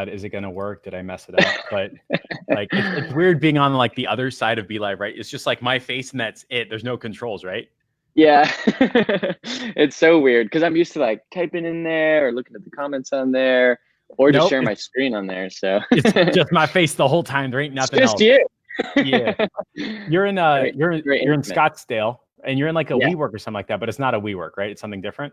is it going to work? Did I mess it up? But like, it's weird being on like the other side of Be Live, right? It's just like my face and that's it. There's no controls, right? Yeah, it's so weird because I'm used to like typing in there or looking at the comments on there or just Nope, sharing my screen on there. So it's just my face the whole time. There ain't nothing it's just else. you. Yeah, you're in you're in Scottsdale, and you're in like a Yeah. WeWork or something like that, but it's not a WeWork, right? It's something different.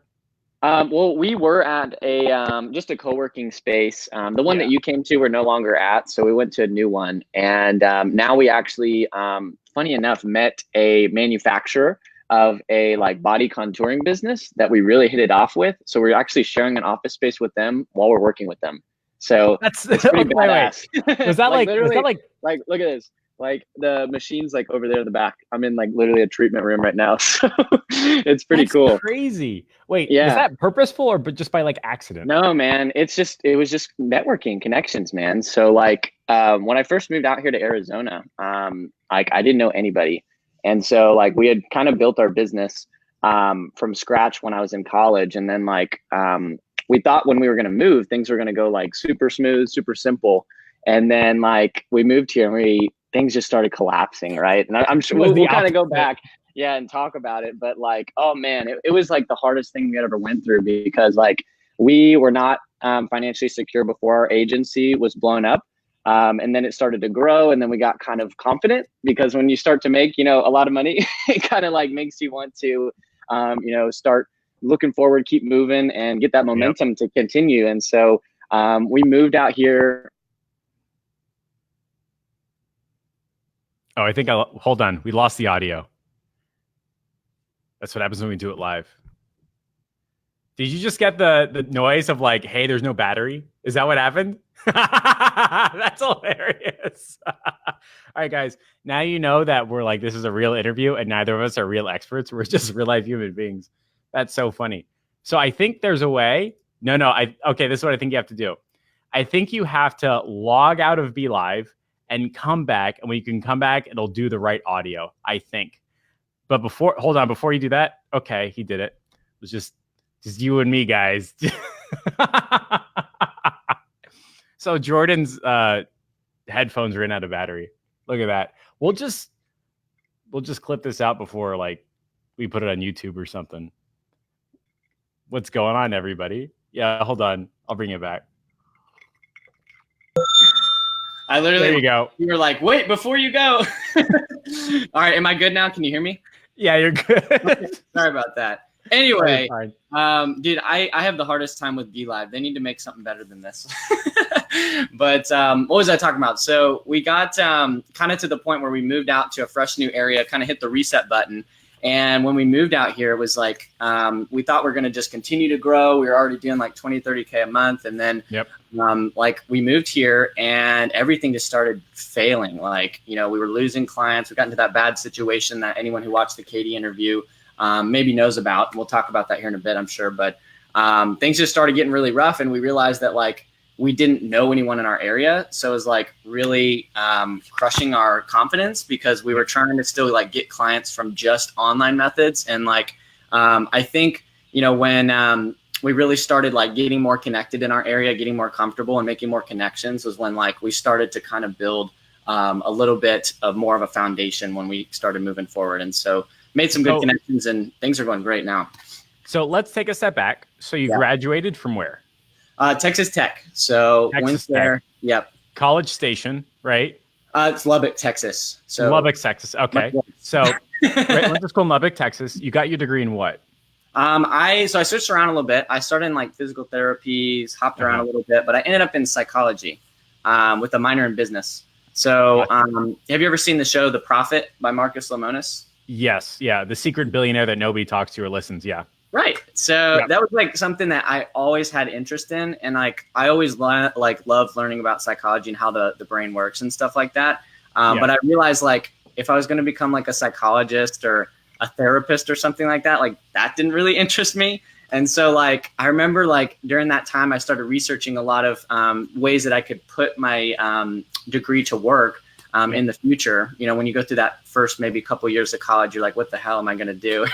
Well, we were at a just a co-working space. The one that you came to, we're no longer at, so we went to a new one. And now we actually, funny enough, met a manufacturer of a like body contouring business that we really hit it off with. So we're actually sharing an office space with them while we're working with them. So That's it's pretty badass. Was that like literally, was that like look at this. Like the machine's like over there in the back. I'm in like literally a treatment room right now. So it's pretty cool. Crazy. Wait, Yeah. was that purposeful or but just by like accident? No, man. It was just networking connections, man. So like when I first moved out here to Arizona, like I didn't know anybody. And so like we had kind of built our business from scratch when I was in college. And then like we thought when we were gonna move, things were gonna go like super smooth, super simple. And then like we moved here and things just started collapsing, right? And I'm sure we'll kind of go back, and talk about it. But like, oh man, it was like the hardest thing we had ever went through because like we were not financially secure before our agency was blown up. And then it started to grow, and then we got kind of confident because when you start to make, a lot of money, it kind of like makes you want to, start looking forward, keep moving, and get that momentum to continue. And so we moved out here. Oh, I think hold on. We lost the audio. That's what happens when we do it live. Did you just get the noise of like, hey, there's no battery? Is that what happened? That's hilarious. All right, guys. Now you know that we're like, this is a real interview and neither of us are real experts. We're just real life human beings. That's so funny. So I think there's a way. Okay, this is what I think you have to do. I think you have to log out of Be Live and come back. And when you can come back, it'll do the right audio, I think. But hold on, before you do that, okay, he did it. It was just you and me, guys. So Jordan's headphones ran out of battery. Look at that. We'll just clip this out before like we put it on YouTube or something. What's going on, everybody? Yeah, hold on. I'll bring it back. I literally, there you go. You were like, wait, before you go. All right. Am I good now? Can you hear me? Yeah, you're good. Okay, sorry about that. Anyway, dude, I have the hardest time with Be Live. They need to make something better than this. But what was I talking about? So we got kind of to the point where we moved out to a fresh new area, kind of hit the reset button. And when we moved out here, it was like, we thought we were going to just continue to grow. We were already doing like 20, 30K a month. And then like we moved here and everything just started failing. Like, we were losing clients. We got into that bad situation that anyone who watched the Katie interview maybe knows about. We'll talk about that here in a bit, I'm sure. But things just started getting really rough. And we realized that like, we didn't know anyone in our area. So it was like really crushing our confidence because we were trying to still like get clients from just online methods. And like, I think, when we really started like getting more connected in our area, getting more comfortable and making more connections was when like we started to kind of build a little bit of more of a foundation when we started moving forward. And so made some good connections and things are going great now. So let's take a step back. So you graduated from where? Texas Tech. So Texas went there. Tech. Yep. College Station, right? It's Lubbock, Texas. So Lubbock, Texas. Okay. So went to school in Lubbock, Texas. You got your degree in what? I switched around a little bit. I started in like physical therapies, hopped around a little bit, but I ended up in psychology with a minor in business. So have you ever seen the show The Prophet by Marcus Lemonis? Yes. Yeah. The secret billionaire that nobody talks to or listens. Yeah. Right. So that was like something that I always had interest in. And like, I always loved learning about psychology and how the brain works and stuff like that. But I realized like, if I was going to become like a psychologist or a therapist or something like that didn't really interest me. And so like, I remember like during that time, I started researching a lot of ways that I could put my degree to work in the future. When you go through that first maybe couple of years of college, you're like, what the hell am I going to do?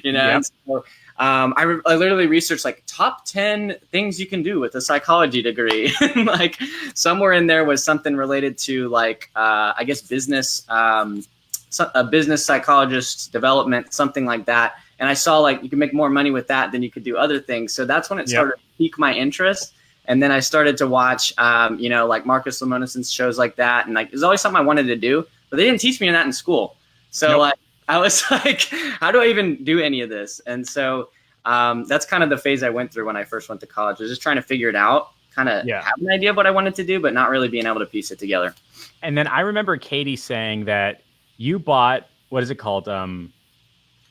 And so I literally researched like top 10 things you can do with a psychology degree. Like somewhere in there was something related to like, I guess business, a business psychologist development, something like that. And I saw like you can make more money with that than you could do other things. So that's when it started to pique my interest. And then I started to watch, you know, like Marcus Lemonison's shows like that. And like, there's always something I wanted to do, but they didn't teach me that in school. So like, I was like, how do I even do any of this? And so that's kind of the phase I went through when I first went to college. I was just trying to figure it out, kind of have an idea of what I wanted to do, but not really being able to piece it together. And then I remember Katie saying that you bought, what is it called?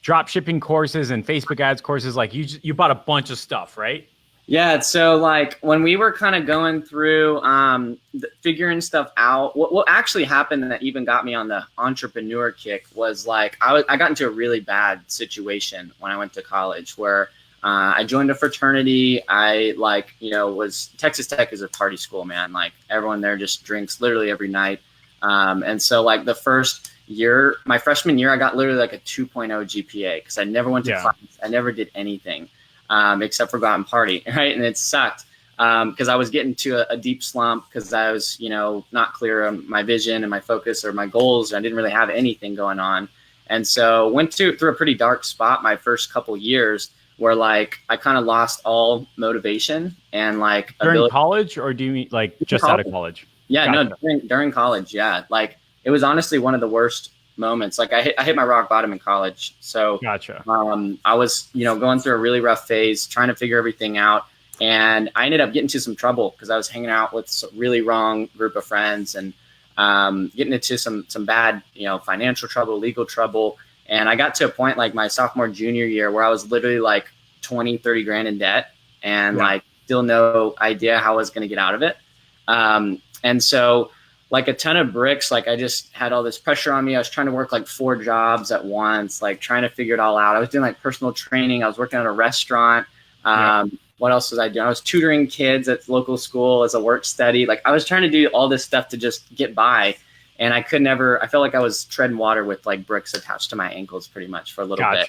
Drop shipping courses and Facebook ads courses. Like you bought a bunch of stuff, right? Yeah. So like when we were kind of going through figuring stuff out, what actually happened that even got me on the entrepreneur kick was like, I got into a really bad situation when I went to college where I joined a fraternity. I like, you know, Texas Tech is a party school, man. Like everyone there just drinks literally every night. And so like the first year, my freshman year, I got literally like a 2.0 GPA because I never went to class. I never did anything except for go out and party, right? And it sucked because I was getting to a deep slump because I was, you know, not clear on my vision and my focus or my goals. I didn't really have anything going on. And so went through a pretty dark spot my first couple years where like I kind of lost all motivation and like during college, or do you mean like just out of college? Yeah, gotcha. No, during college. Yeah. Like it was honestly one of the worst moments. Like I hit my rock bottom in college. So gotcha. I was, you know, going through a really rough phase, trying to figure everything out. And I ended up getting into some trouble because I was hanging out with a really wrong group of friends and getting into some bad, you know, financial trouble, legal trouble. And I got to a point like my sophomore, junior year where I was literally like 20, 30 grand in debt and like still no idea how I was going to get out of it. And so like a ton of bricks, like I just had all this pressure on me. I was trying to work like 4 jobs at once, like trying to figure it all out. I was doing like personal training. I was working at a restaurant. What else was I doing? I was tutoring kids at local school as a work study. Like I was trying to do all this stuff to just get by. And I felt like I was treading water with like bricks attached to my ankles pretty much for a little bit.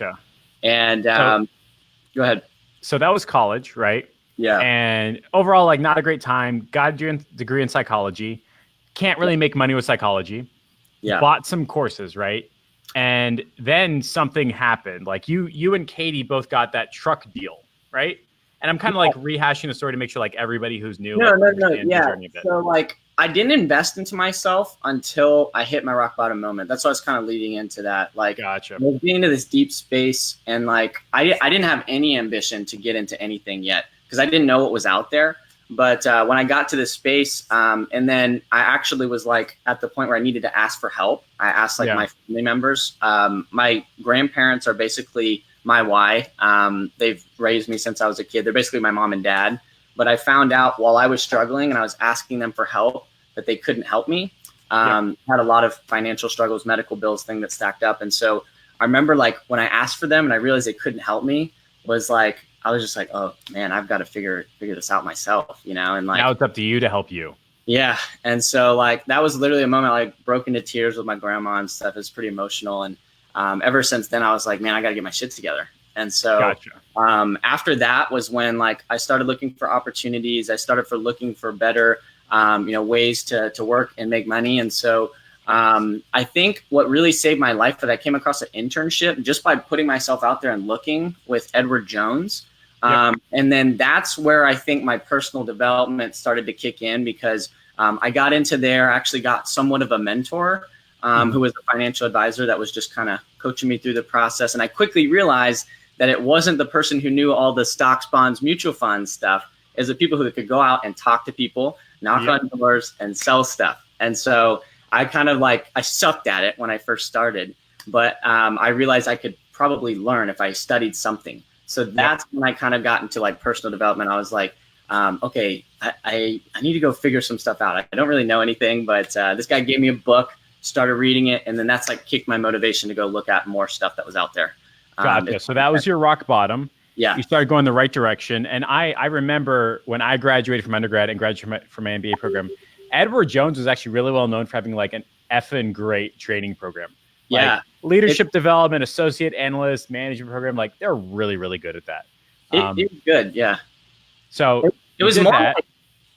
And go ahead. So that was college, right? Yeah. And overall, like not a great time. Got a degree in psychology. Can't really make money with psychology. Yeah. Bought some courses, right? And then something happened. Like you and Katie both got that truck deal, right? And I'm kind of like rehashing the story to make sure like everybody who's new. No. Yeah. So like I didn't invest into myself until I hit my rock bottom moment. That's why I was kind of leading into that. Like, gotcha. I was getting into this deep space, and like I didn't have any ambition to get into anything yet because I didn't know what was out there. But when I got to this space, and then I actually was like at the point where I needed to ask for help. I asked like my family members. My grandparents are basically my why. They've raised me since I was a kid. They're basically my mom and dad. But I found out while I was struggling and I was asking them for help that they couldn't help me. Had a lot of financial struggles, medical bills, thing that stacked up. And so I remember like when I asked for them and I realized they couldn't help me was like, I was just like, oh man, I've got to figure this out myself, you know? And like, now it's up to you to help you. Yeah. And so like, that was literally a moment I like broke into tears with my grandma and stuff. It was pretty emotional. And ever since then I was like, man, I got to get my shit together. And so after that was when like I started looking for opportunities. I started looking for better, ways to work and make money. And so I think what really saved my life was I came across an internship just by putting myself out there and looking with Edward Jones. And then that's where I think my personal development started to kick in because I got into there, actually got somewhat of a mentor who was a financial advisor that was just kind of coaching me through the process. And I quickly realized that it wasn't the person who knew all the stocks, bonds, mutual funds stuff. It was the people who could go out and talk to people, knock on doors, and sell stuff. And so I kind of like, I sucked at it when I first started, but I realized I could probably learn if I studied something. So that's when I kind of got into like personal development. I was like, okay, I need to go figure some stuff out. I don't really know anything, but this guy gave me a book, started reading it, and then that's like kicked my motivation to go look at more stuff that was out there. Gotcha. So that was your rock bottom. Yeah. You started going the right direction. And I remember when I graduated from undergrad and graduated from my MBA program, Edward Jones was actually really well known for having like an effing great training program. leadership development, associate analyst, management program. Like they're really, really good at that. It was good. Yeah. So it was more like,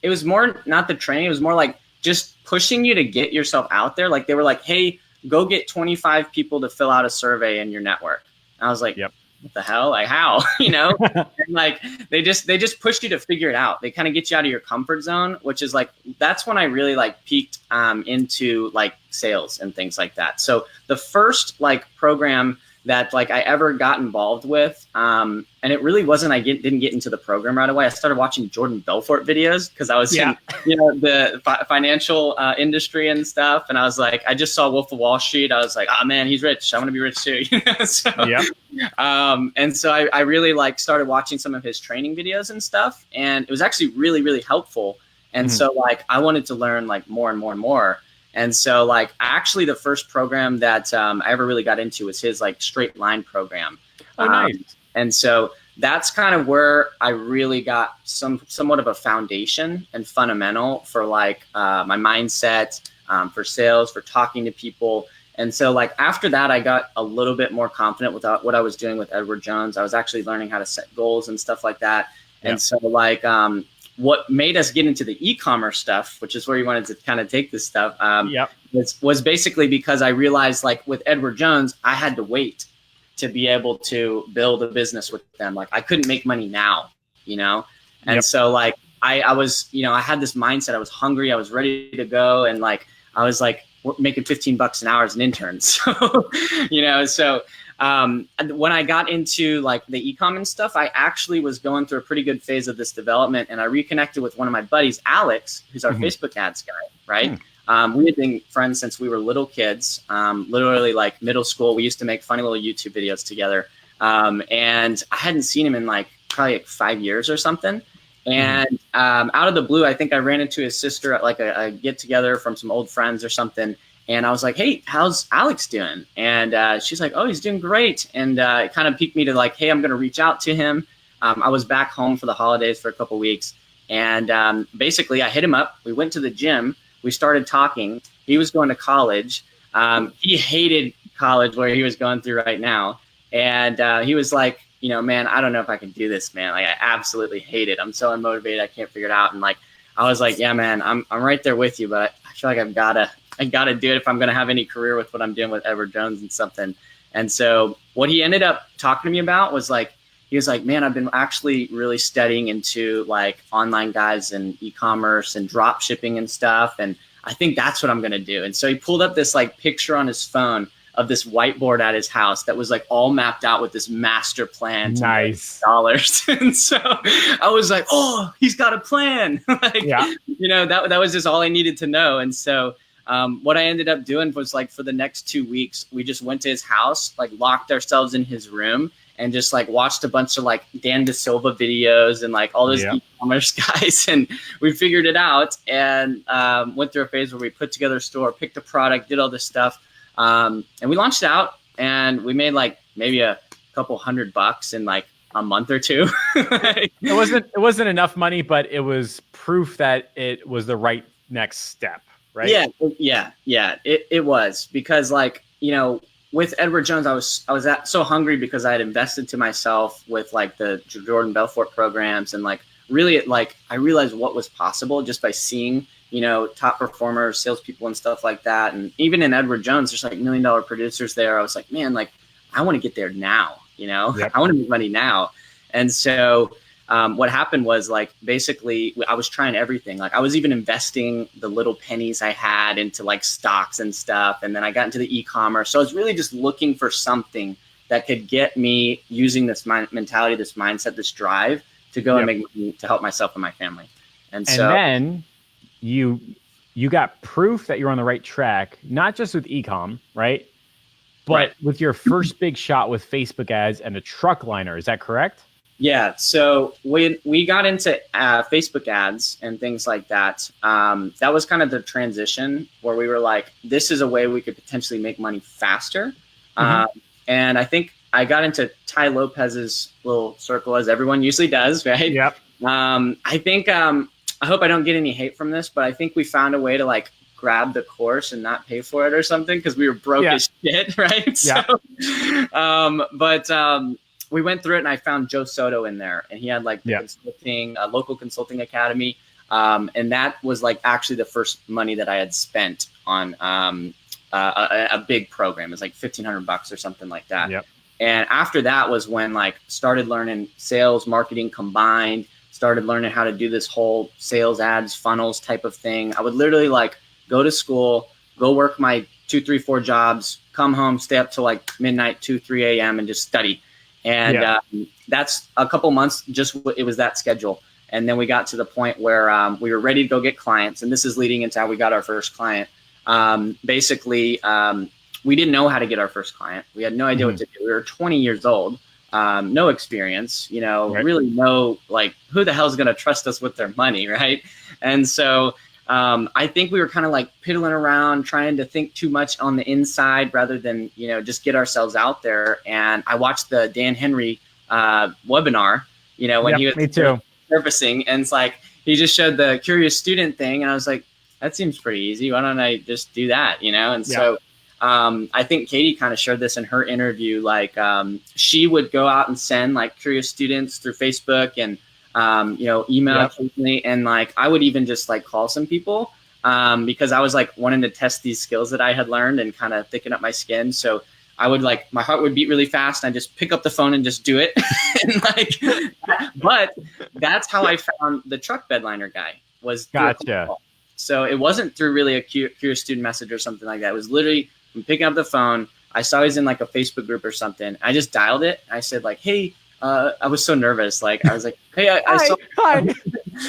it was more not the training. It was more like just pushing you to get yourself out there. Like they were like, hey, go get 25 people to fill out a survey in your network. And I was like, yep. What the hell? Like how, and like, they just push you to figure it out. They kind of get you out of your comfort zone, which is like, that's when I really like peaked into like sales and things like that. So the first like program that like I ever got involved with, and it really wasn't, didn't get into the program right away. I started watching Jordan Belfort videos because I was in, the financial industry and stuff. And I was like, I just saw Wolf of Wall Street. I was like, oh man, he's rich. I want to be rich too. And so I really like started watching some of his training videos and stuff. And it was actually really, really helpful. And so like, I wanted to learn like more and more and more. And so like, actually the first program that I ever really got into was his like straight line program. Oh, nice. And so that's kind of where I really got somewhat of a foundation and fundamental for like my mindset, for sales, for talking to people. And so like after that, I got a little bit more confident with what I was doing with Edward Jones. I was actually learning how to set goals and stuff like that. And so like what made us get into the e-commerce stuff, which is where you wanted to kind of take this stuff, was basically because I realized like with Edward Jones, I had to wait to be able to build a business with them. Like I couldn't make money now, And so like I was, I had this mindset. I was hungry. I was ready to go. And like, I was like making $15 an hour as an intern. So, when I got into like the e-com and stuff, I actually was going through a pretty good phase of this development. And I reconnected with one of my buddies, Alex, who's our Facebook ads guy, right? We had been friends since we were little kids, literally like middle school. We used to make funny little YouTube videos together. And I hadn't seen him in like probably like 5 years or something. And out of the blue, I think I ran into his sister at like a get together from some old friends or something. And I was like, hey, how's Alex doing? And she's like, oh, he's doing great. And it kind of piqued me to like, hey, I'm going to reach out to him. I was back home for the holidays for a couple of weeks. And basically I hit him up. We went to the gym. We started talking. He was going to college. He hated college where he was going through right now. And he was like, man, I don't know if I can do this, man. Like I absolutely hate it. I'm so unmotivated. I can't figure it out. And like, I was like, yeah, man, I'm right there with you, but I feel like I gotta do it if I'm going to have any career with what I'm doing with Edward Jones and something. And so what he ended up talking to me about was like, he was like, man, I've been actually really studying into like online guides and e-commerce and drop shipping and stuff. And I think that's what I'm going to do. And so he pulled up this like picture on his phone of this whiteboard at his house that was like all mapped out with this master plan to nice dollars. And so I was like, oh, he's got a plan. Like, that was just all I needed to know. And so what I ended up doing was like for the next 2 weeks, we just went to his house, like locked ourselves in his room and just like watched a bunch of like Dan DeSilva videos and like all those e-commerce guys. And we figured it out and went through a phase where we put together a store, picked a product, did all this stuff. And we launched out and we made like maybe a couple $100 in like a month or two. It wasn't enough money, but it was proof that it was the right next step, right? Yeah. It was because like, with Edward Jones, I was so hungry because I had invested to myself with like the Jordan Belfort programs and like really I realized what was possible just by seeing, top performers, salespeople and stuff like that. And even in Edward Jones, there's like $1 million producers there. I was like, man, like I want to get there now, I want to make money now. And so what happened was like, basically I was trying everything. Like I was even investing the little pennies I had into like stocks and stuff. And then I got into the e-commerce. So I was really just looking for something that could get me using this mentality, this mindset, this drive to go and make money to help myself and my family. And so then you got proof that you're on the right track, not just with e-com, right? But with your first big shot with Facebook ads and a truck liner. Is that correct? Yeah. So when we got into Facebook ads and things like that, that was kind of the transition where we were like, this is a way we could potentially make money faster. And I think I got into Ty Lopez's little circle, as everyone usually does, right? Yep. I think, I hope I don't get any hate from this, but I think we found a way to like grab the course and not pay for it or something because we were broke as shit, right? Yeah. So, we went through it, and I found Joe Soto in there, and he had like the consulting, local consulting academy, and that was like actually the first money that I had spent on a big program. It was like $1,500 or something like that. Yep. And after that was when like started learning sales, marketing combined, started learning how to do this whole sales ads, funnels type of thing. I would literally like go to school, go work my 2, 3, 4 jobs, come home, stay up till like midnight, 2, 3 a.m. and just study. And that's a couple months, it was that schedule. And then we got to the point where we were ready to go get clients. And this is leading into how we got our first client. Basically, we didn't know how to get our first client. We had no idea what to do. We were 20 years old, no experience, really no, like, who the hell is going to trust us with their money, right? And so I think we were kind of like piddling around, trying to think too much on the inside rather than, just get ourselves out there. And I watched the Dan Henry webinar, when he was surfacing, and it's like, he just showed the curious student thing. And I was like, that seems pretty easy. Why don't I just do that, And so I think Katie kind of shared this in her interview. Like she would go out and send like curious students through Facebook and, email occasionally. And like, I would even just like call some people because I was like wanting to test these skills that I had learned and kind of thicken up my skin. So I would like, my heart would beat really fast. And I just pick up the phone and just do it. And like, but that's how I found the truck bedliner guy was. Gotcha. So it wasn't through really a curious student message or something like that. It was literally from picking up the phone. I saw he's in like a Facebook group or something. I just dialed it. I said like, hey, I was so nervous. Like, I was like, hey, I saw. Hi.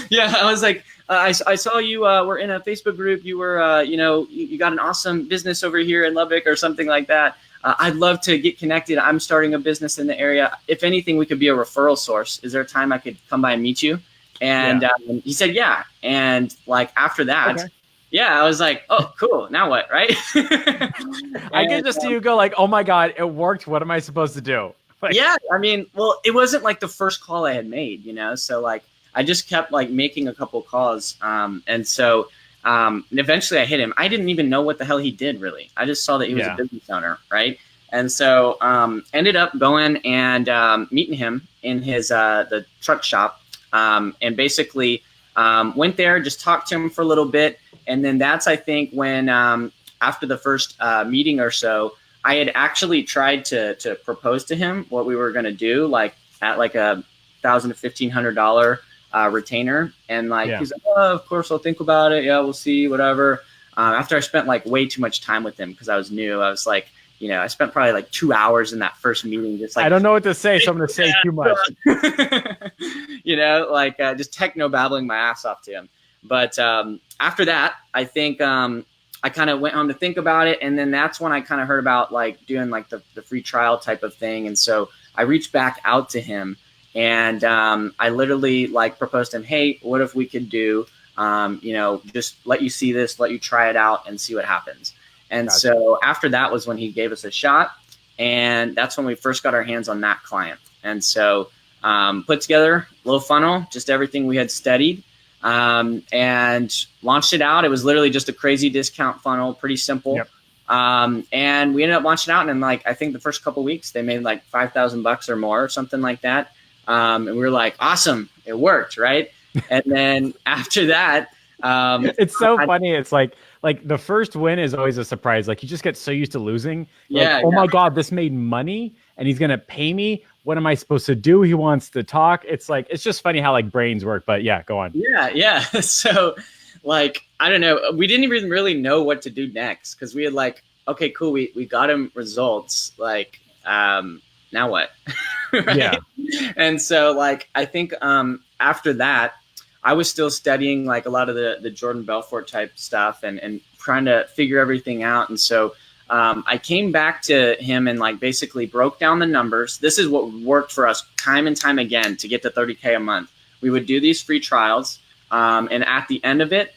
Yeah, I was like, I saw you were in a Facebook group. You were, you got an awesome business over here in Lubbock or something like that. I'd love to get connected. I'm starting a business in the area. If anything, we could be a referral source. Is there a time I could come by and meet you? And he said, yeah. And like after that, I was like, oh, cool. Now what? Right. I can just see you go like, oh my God, it worked. What am I supposed to do? Like, yeah. I mean, well, it wasn't like the first call I had made, so like I just kept like making a couple calls. And so eventually I hit him. I didn't even know what the hell he did really. I just saw that he was a business owner. Right. And so ended up going and meeting him in his the truck shop. And basically went there, just talked to him for a little bit. And then that's, I think, when after the first meeting or so, I had actually tried to propose to him what we were going to do, like at like $1,000 to $1,500 retainer. And like, he's like, oh, of course, I'll think about it. Yeah, we'll see, whatever. After I spent like way too much time with him because I was new, I was like, I spent probably like 2 hours in that first meeting. Just like, I don't know what to say, so I'm going to say too much. Just techno babbling my ass off to him. But after that, I think I kind of went home to think about it. And then that's when I kind of heard about like doing like the free trial type of thing. And so I reached back out to him and I literally like proposed to him, hey, what if we could do, just let you see this, let you try it out and see what happens. And so after that was when he gave us a shot. And that's when we first got our hands on that client. And so put together a little funnel, just everything we had studied, and launched it out. It was literally just a crazy discount funnel, pretty simple. Yep. And we ended up launching out. And like, I think the first couple of weeks they made like $5,000 or more or something like that. And we were like, awesome, it worked. Right. And then after that, it's so funny. It's like the first win is always a surprise. Like you just get so used to losing. Like, my God, this made money and he's going to pay me. What am I supposed to do? He wants to talk. It's like, it's just funny how like brains work, but yeah, go on. Yeah. So like, I don't know. We didn't even really know what to do next. Cause we had like, okay, cool. We got him results. Like, now what? Right? Yeah. And so like, I think, after that, I was still studying like a lot of the Jordan Belfort type stuff and trying to figure everything out. And so I came back to him and like basically broke down the numbers. This is what worked for us time and time again to get to 30K a month. We would do these free trials. And at the end of it,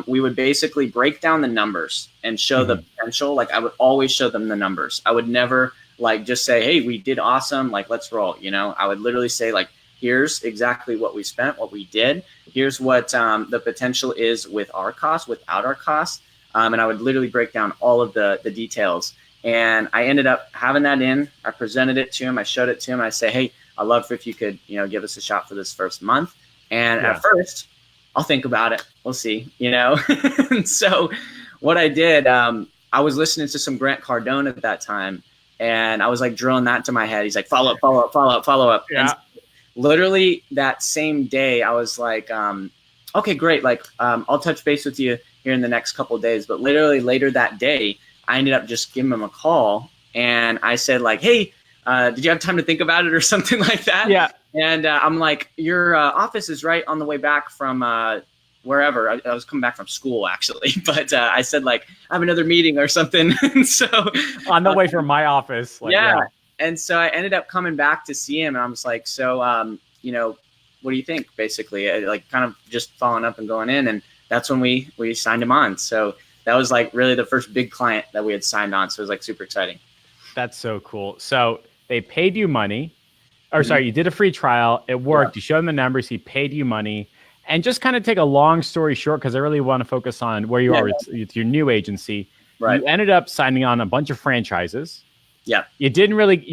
we would basically break down the numbers and show the potential. Like I would always show them the numbers. I would never like just say, hey, we did awesome. Like, let's roll. I would literally say like, here's exactly what we spent, what we did. Here's what the potential is with our costs, without our costs. And I would literally break down all of the details. And I ended up having that in. I presented it to him. I showed it to him. I say, hey, I'd love if you could, give us a shot for this first month. And at first, I'll think about it. We'll see, And so what I did, I was listening to some Grant Cardone at that time, and I was like drilling that to my head. He's like, follow up, follow up, follow up, follow up. Yeah. And literally that same day, I was like, okay, great. Like, I'll touch base with you here in the next couple of days. But literally later that day, I ended up just giving him a call, and I said like, hey, did you have time to think about it or something like that? Yeah. And I'm like, your office is right on the way back from wherever. I was coming back from school, actually. But I said, like, I have another meeting or something. And so on the way from my office. Like, yeah. And so I ended up coming back to see him. And I was like, so, what do you think, basically? Like, kind of just following up and going in. And that's when we signed him on. So that was, like, really the first big client that we had signed on. So it was, like, super exciting. That's so cool. So they paid you money. Or sorry, you did a free trial. It worked. Yeah. You showed him the numbers. He paid you money. And just kind of take a long story short, because I really want to focus on where you are with your new agency. Right. You ended up signing on a bunch of franchises. Yeah. You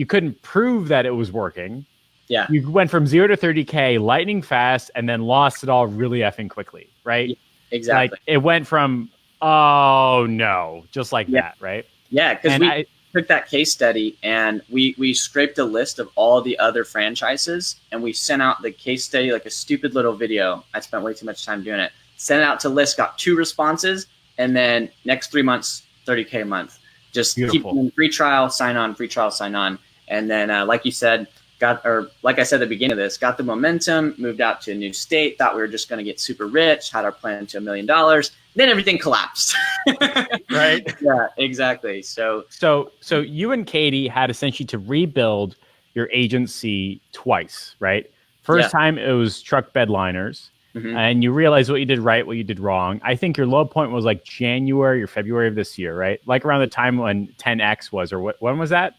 couldn't prove that it was working. Yeah. You went from 0 to 30K lightning fast and then lost it all really effing quickly, right? Yeah, exactly. Like it went from, oh no, just like that, right? Yeah, because we took that case study and we scraped a list of all the other franchises, and we sent out the case study like a stupid little video. I spent way too much time doing it. Sent it out to list, got 2 responses, and then next 3 months, 30K a month. Just keep them free trial, sign on, free trial, sign on. And then, like you said, like I said at the beginning of this, got the momentum, moved out to a new state, thought we were just going to get super rich, had our plan to $1 million. Then everything collapsed. Right. Yeah, exactly. So you and Katie had essentially to rebuild your agency twice, right? First time it was truck bed liners, and you realized what you did right, what you did wrong. I think your low point was like January or February of this year, right? Like around the time when 10X was, or when was that?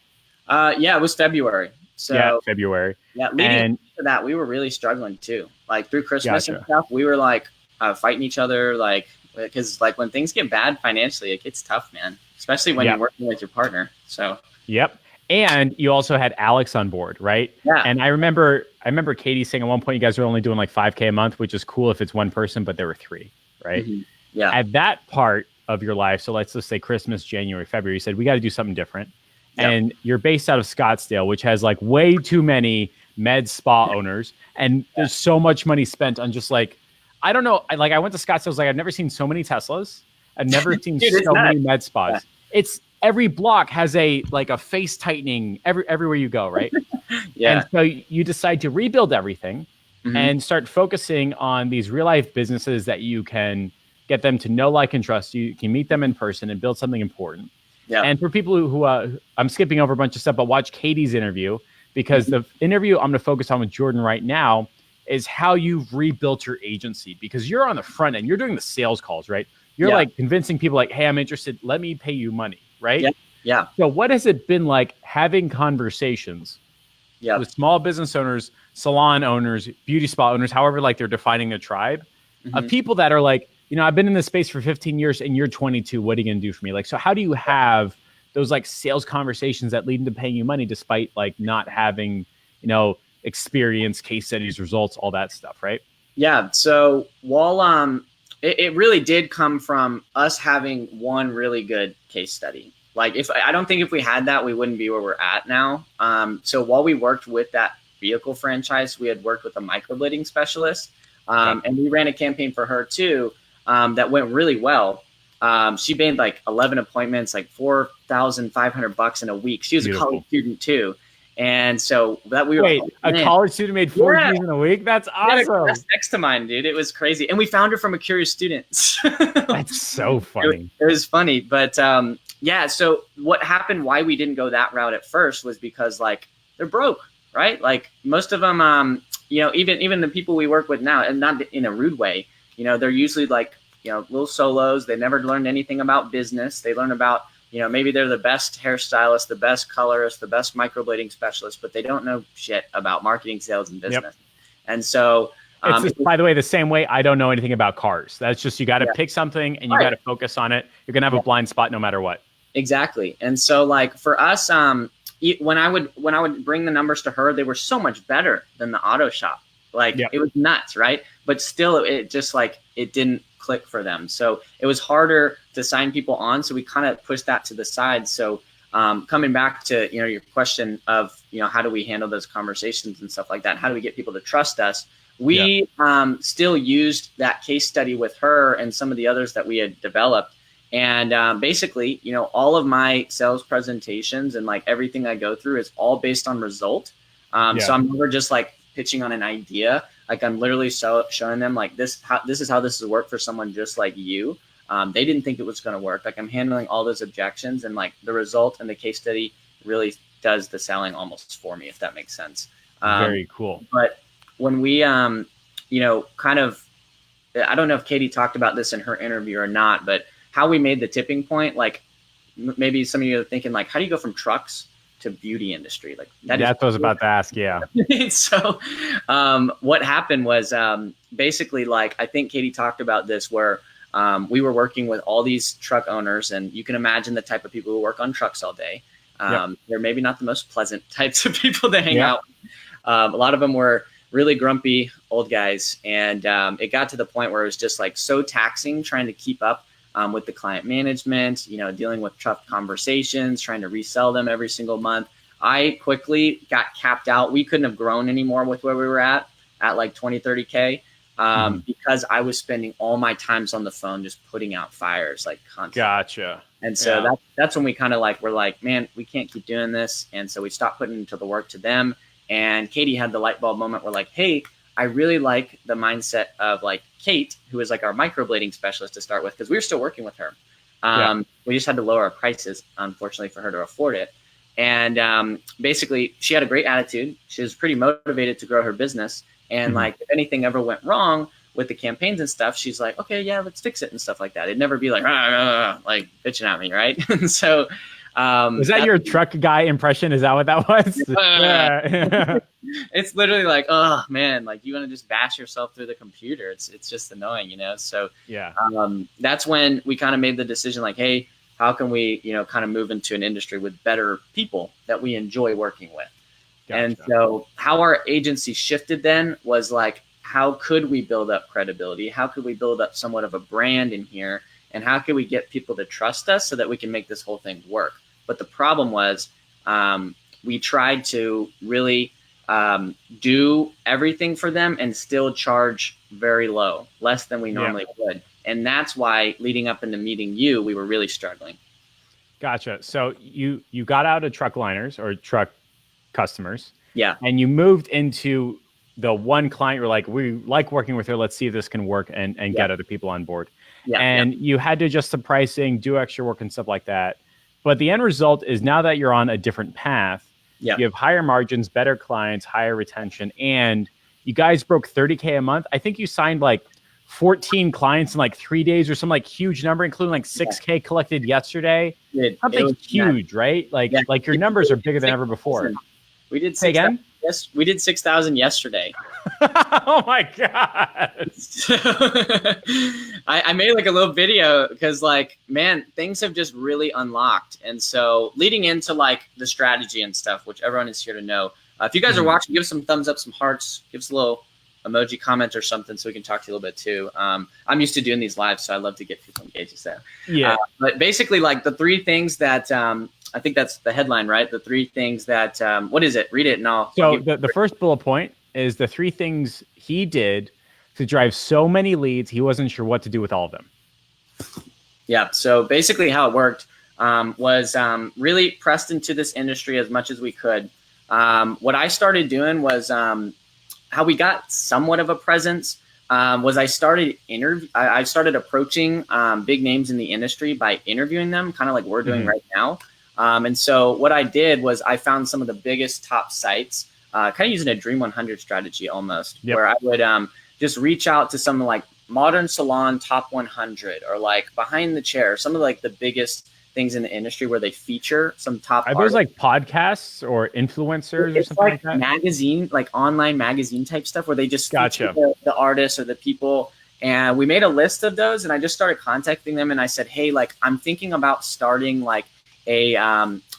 Yeah, it was February. So yeah, February. Yeah, leading to that, we were really struggling too. Like through Christmas and stuff, we were like fighting each other, like, because like when things get bad financially, it gets tough, man. Especially when you're working with your partner. So. Yep. And you also had Alex on board, right? Yeah. And I remember Katie saying at one point you guys were only doing like 5K a month, which is cool if it's one person, but there were 3, right? Mm-hmm. Yeah. At that part of your life, so let's just say Christmas, January, February, you said we got to do something different. Yep. And you're based out of Scottsdale, which has like way too many med spa owners, and there's so much money spent on just like, I don't know. I went to Scottsdale. I was like, I've never seen so many Teslas. I've never seen so many med spas. Yeah. It's every block has a face tightening everywhere you go, right? Yeah. And so you decide to rebuild everything and start focusing on these real life businesses that you can get them to know, like, and trust you. You can meet them in person and build something important. Yeah. And for people who I'm skipping over a bunch of stuff, but watch Katie's interview, because the interview I'm going to focus on with Jordan right now is how you've rebuilt your agency, because you're on the front end. You're doing the sales calls, right? You're like convincing people like, hey, I'm interested. Let me pay you money, right? Yeah. So what has it been like having conversations with small business owners, salon owners, beauty spa owners, however, like they're defining a tribe of people that are like, I've been in this space for 15 years and you're 22. What are you going to do for me? Like, so how do you have those like sales conversations that lead into paying you money despite like not having, experience, case studies, results, all that stuff, right? Yeah. So while it really did come from us having one really good case study. Like I don't think if we had that, we wouldn't be where we're at now. So while we worked with that vehicle franchise, we had worked with a microblading specialist, and we ran a campaign for her too. That went really well. She made like 11 appointments, like $4,500 in a week. She was a college student too. And so that we were a college student made 4 G's in a week. That's awesome. That's next to mine, dude. It was crazy. And we found her from a curious student. That's so funny. It was funny. But so what happened, why we didn't go that route at first was because like they're broke, right? Like most of them, even the people we work with now, and not in a rude way, they're usually like, little solos. They never learned anything about business. They learn about, maybe they're the best hairstylist, the best colorist, the best microblading specialist, but they don't know shit about marketing, sales, and business. Yep. And so By the way, the same way I don't know anything about cars. That's just, you got to pick something and you got to focus on it. You're going to have a blind spot no matter what. Exactly. And so like for us, when I would bring the numbers to her, they were so much better than the auto shop. Like it was nuts, right? But still, it just like, it didn't click for them. So it was harder to sign people on. So we kind of pushed that to the side. So coming back to, your question of, how do we handle those conversations and stuff like that? How do we get people to trust us? We still used that case study with her and some of the others that we had developed. And basically, all of my sales presentations and like everything I go through is all based on result. So I'm never just like pitching on an idea. Like I'm literally showing them like this is how this has worked for someone just like you. They didn't think it was going to work. Like I'm handling all those objections, and like the result and the case study really does the selling almost for me, if that makes sense. Very cool. But when we, kind of, I don't know if Katie talked about this in her interview or not, but how we made the tipping point, like maybe some of you are thinking like, how do you go from trucks to beauty industry? Like that's what I was about to ask. Yeah. So what happened was basically like, I think Katie talked about this where we were working with all these truck owners, and you can imagine the type of people who work on trucks all day. They're maybe not the most pleasant types of people to hang out with. A lot of them were really grumpy old guys. And it got to the point where it was just like so taxing trying to keep up with the client management, dealing with tough conversations, trying to resell them every single month. I quickly got capped out. We couldn't have grown anymore with where we were at like 20, 30K. Because I was spending all my times on the phone, just putting out fires like constantly. Gotcha. And so that's when we kind of like, we're like, man, we can't keep doing this. And so we stopped putting into the work to them. And Katie had the light bulb moment. We're like, hey, I really like the mindset of like Kate, who is like our microblading specialist to start with, because we were still working with her. We just had to lower our prices, unfortunately, for her to afford it. And basically, she had a great attitude. She was pretty motivated to grow her business. And like, if anything ever went wrong with the campaigns and stuff, she's like, okay, yeah, let's fix it and stuff like that. It'd never be like, like bitching at me, right? And so, was that your truck guy impression? Is that what that was? It's literally like, oh man, like you want to just bash yourself through the computer. It's just annoying, So that's when we kind of made the decision, like, hey, how can we, kind of move into an industry with better people that we enjoy working with? Gotcha. And so how our agency shifted then was like, how could we build up credibility? How could we build up somewhat of a brand in here? And how can we get people to trust us so that we can make this whole thing work? But the problem was we tried to really do everything for them and still charge very low, less than we normally would. And that's why leading up into meeting you, we were really struggling. Gotcha. So you got out of truck liners or truck customers. Yeah. And you moved into the one client. You're like, we like working with her. Let's see if this can work and get other people on board. Yeah. And you had to adjust the pricing, do extra work and stuff like that. But the end result is now that you're on a different path, you have higher margins, better clients, higher retention, and you guys broke 30K a month. I think you signed like 14 clients in like 3 days or some like huge number, including like 6K collected yesterday. Something huge, right? Like your numbers are bigger than ever before. We did say again? Yes, we did 6,000 yesterday. Oh my God. I made like a little video because like, man, things have just really unlocked. And so leading into like the strategy and stuff, which everyone is here to know. If you guys are watching, give us some thumbs up, some hearts, give us a little emoji comment or something so we can talk to you a little bit too. I'm used to doing these live, so I love to get people engaged. So but basically like the three things that I think that's the headline, right? The three things that what is it? Read it and I'll. So the first bullet point is the three things he did to drive so many leads. He wasn't sure what to do with all of them. Yeah. So basically how it worked was really pressed into this industry as much as we could. What I started doing was how we got somewhat of a presence was I started approaching big names in the industry by interviewing them, kind of like we're doing right now. And so what I did was I found some of the biggest top sites, kind of using a Dream 100 strategy almost, where I would just reach out to some like Modern Salon Top 100 or like Behind the Chair, some of like the biggest things in the industry where they feature some top Are those like podcasts or influencers or something like that? Magazine, like online magazine type stuff where they just Gotcha. feature the artists or the people. And we made a list of those, and I just started contacting them, and I said, hey, like, I'm thinking about starting like a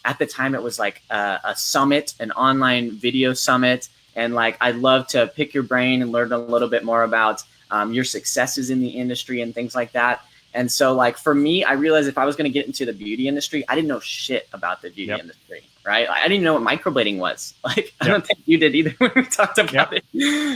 at the time it was like a summit, an online video summit, and like I'd love to pick your brain and learn a little bit more about your successes in the industry and things like that. And so, like, for me, I realized if I was going to get into the beauty industry, I didn't know shit about the beauty industry, right? I didn't know what microblading was. Like, I don't think you did either when we talked about it.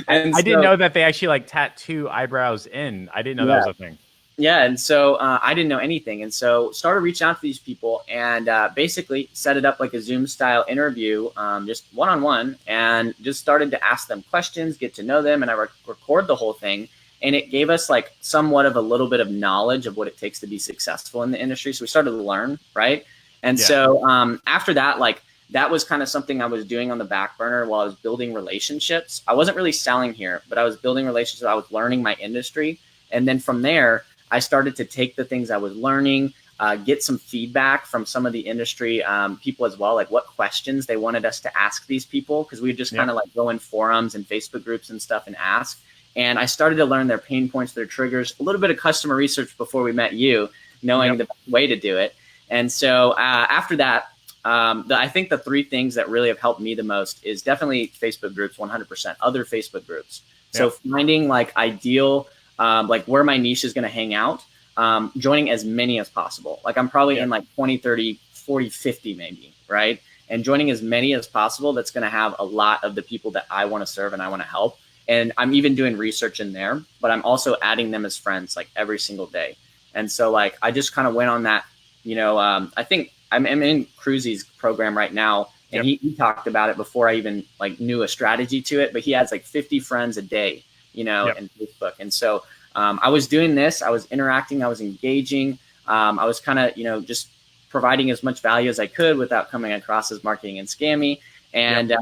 And I didn't know that they actually like tattoo eyebrows in. I didn't know that was a thing. Yeah, and so I didn't know anything. And so started reaching out to these people and basically set it up like a Zoom-style interview, just one-on-one, and just started to ask them questions, get to know them, and I record the whole thing. And it gave us like somewhat of a little bit of knowledge of what it takes to be successful in the industry. So we started to learn, right? And so after that, like that was kind of something I was doing on the back burner while I was building relationships. I wasn't really selling here, but I was building relationships. I was learning my industry. And then from there, I started to take the things I was learning, get some feedback from some of the industry people as well, like what questions they wanted us to ask these people, because we would just kind of like go in forums and Facebook groups and stuff and ask. And I started to learn their pain points, their triggers, a little bit of customer research before we met you, knowing the best way to do it. And so after that, I think the three things that really have helped me the most is definitely Facebook groups, 100%, other Facebook groups. So finding like ideal, like where my niche is going to hang out, joining as many as possible. Like I'm probably in like 20, 30, 40, 50 maybe, right? And joining as many as possible that's going to have a lot of the people that I want to serve and I want to help. And I'm even doing research in there, but I'm also adding them as friends like every single day. And so like I just kind of went on that, you know, I think I'm in Cruzy's program right now, and he talked about it before I even like knew a strategy to it, but he has like 50 friends a day, you know, in Facebook. And so I was doing this, I was interacting, I was engaging, I was kind of, you know, just providing as much value as I could without coming across as marketing and scammy. And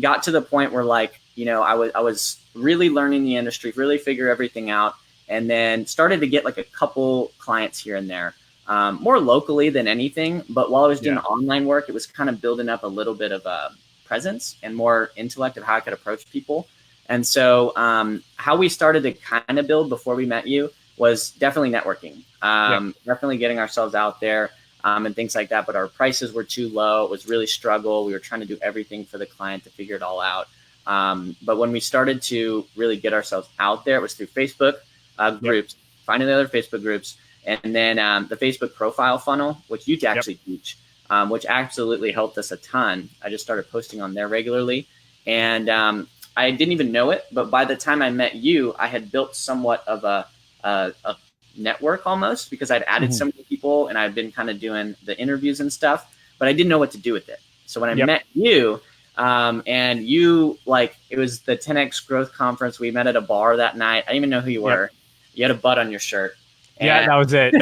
got to the point where like, you know, I was really learning the industry, really figure everything out, and then started to get like a couple clients here and there, more locally than anything. But while I was doing online work, it was kind of building up a little bit of a presence and more intellect of how I could approach people. And so how we started to kind of build before we met you was definitely networking, definitely getting ourselves out there. And things like that, but our prices were too low. It was really struggle. We were trying to do everything for the client to figure it all out. But when we started to really get ourselves out there, it was through Facebook groups, finding the other Facebook groups, and then the Facebook profile funnel, which you actually teach, which absolutely helped us a ton. I just started posting on there regularly, and I didn't even know it, but by the time I met you, I had built somewhat of a network almost, because I'd added so many people and I've been kind of doing the interviews and stuff, but I didn't know what to do with it. So when I met you, and you, like, it was the 10X growth conference. We met at a bar that night. I didn't even know who you were. You had a butt on your shirt. And, that was it.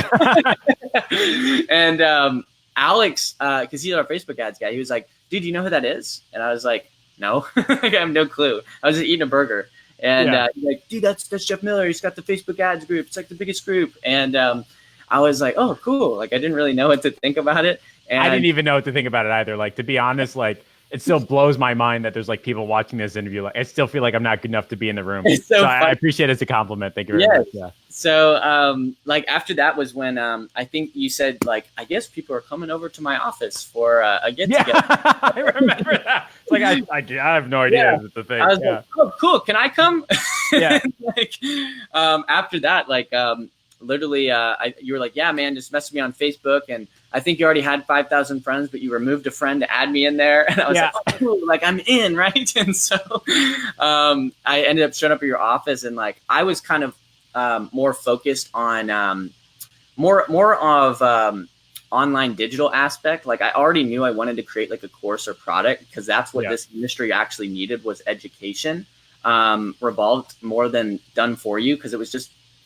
And Alex, because he's our Facebook ads guy, he was like, dude, you know who that is? And I was like, no, I have no clue. I was just eating a burger. And he's like, dude, that's Jeff Miller. He's got the Facebook ads group. It's like the biggest group. And I was like, oh, cool. Like, I didn't really know what to think about it. And I didn't even know what to think about it either. Like, to be honest, like, it still blows my mind that there's like people watching this interview. Like, I still feel like I'm not good enough to be in the room. So I appreciate it as a compliment. Thank you very much. Yeah. So like after that was when I think you said, like, I guess people are coming over to my office for a get together. I remember that. It's like I have no idea. It's the thing. I was like, oh, cool. Can I come? Like after that, like literally, you were like, yeah, man, just message me on Facebook, and I think you already had 5,000 friends, but you removed a friend to add me in there. And I was like, oh, cool, like I'm in, right? And so I ended up showing up at your office, and like I was kind of more focused on more of online digital aspect. Like I already knew I wanted to create like a course or product, because that's what this industry actually needed, was education, revolved more than done for you, because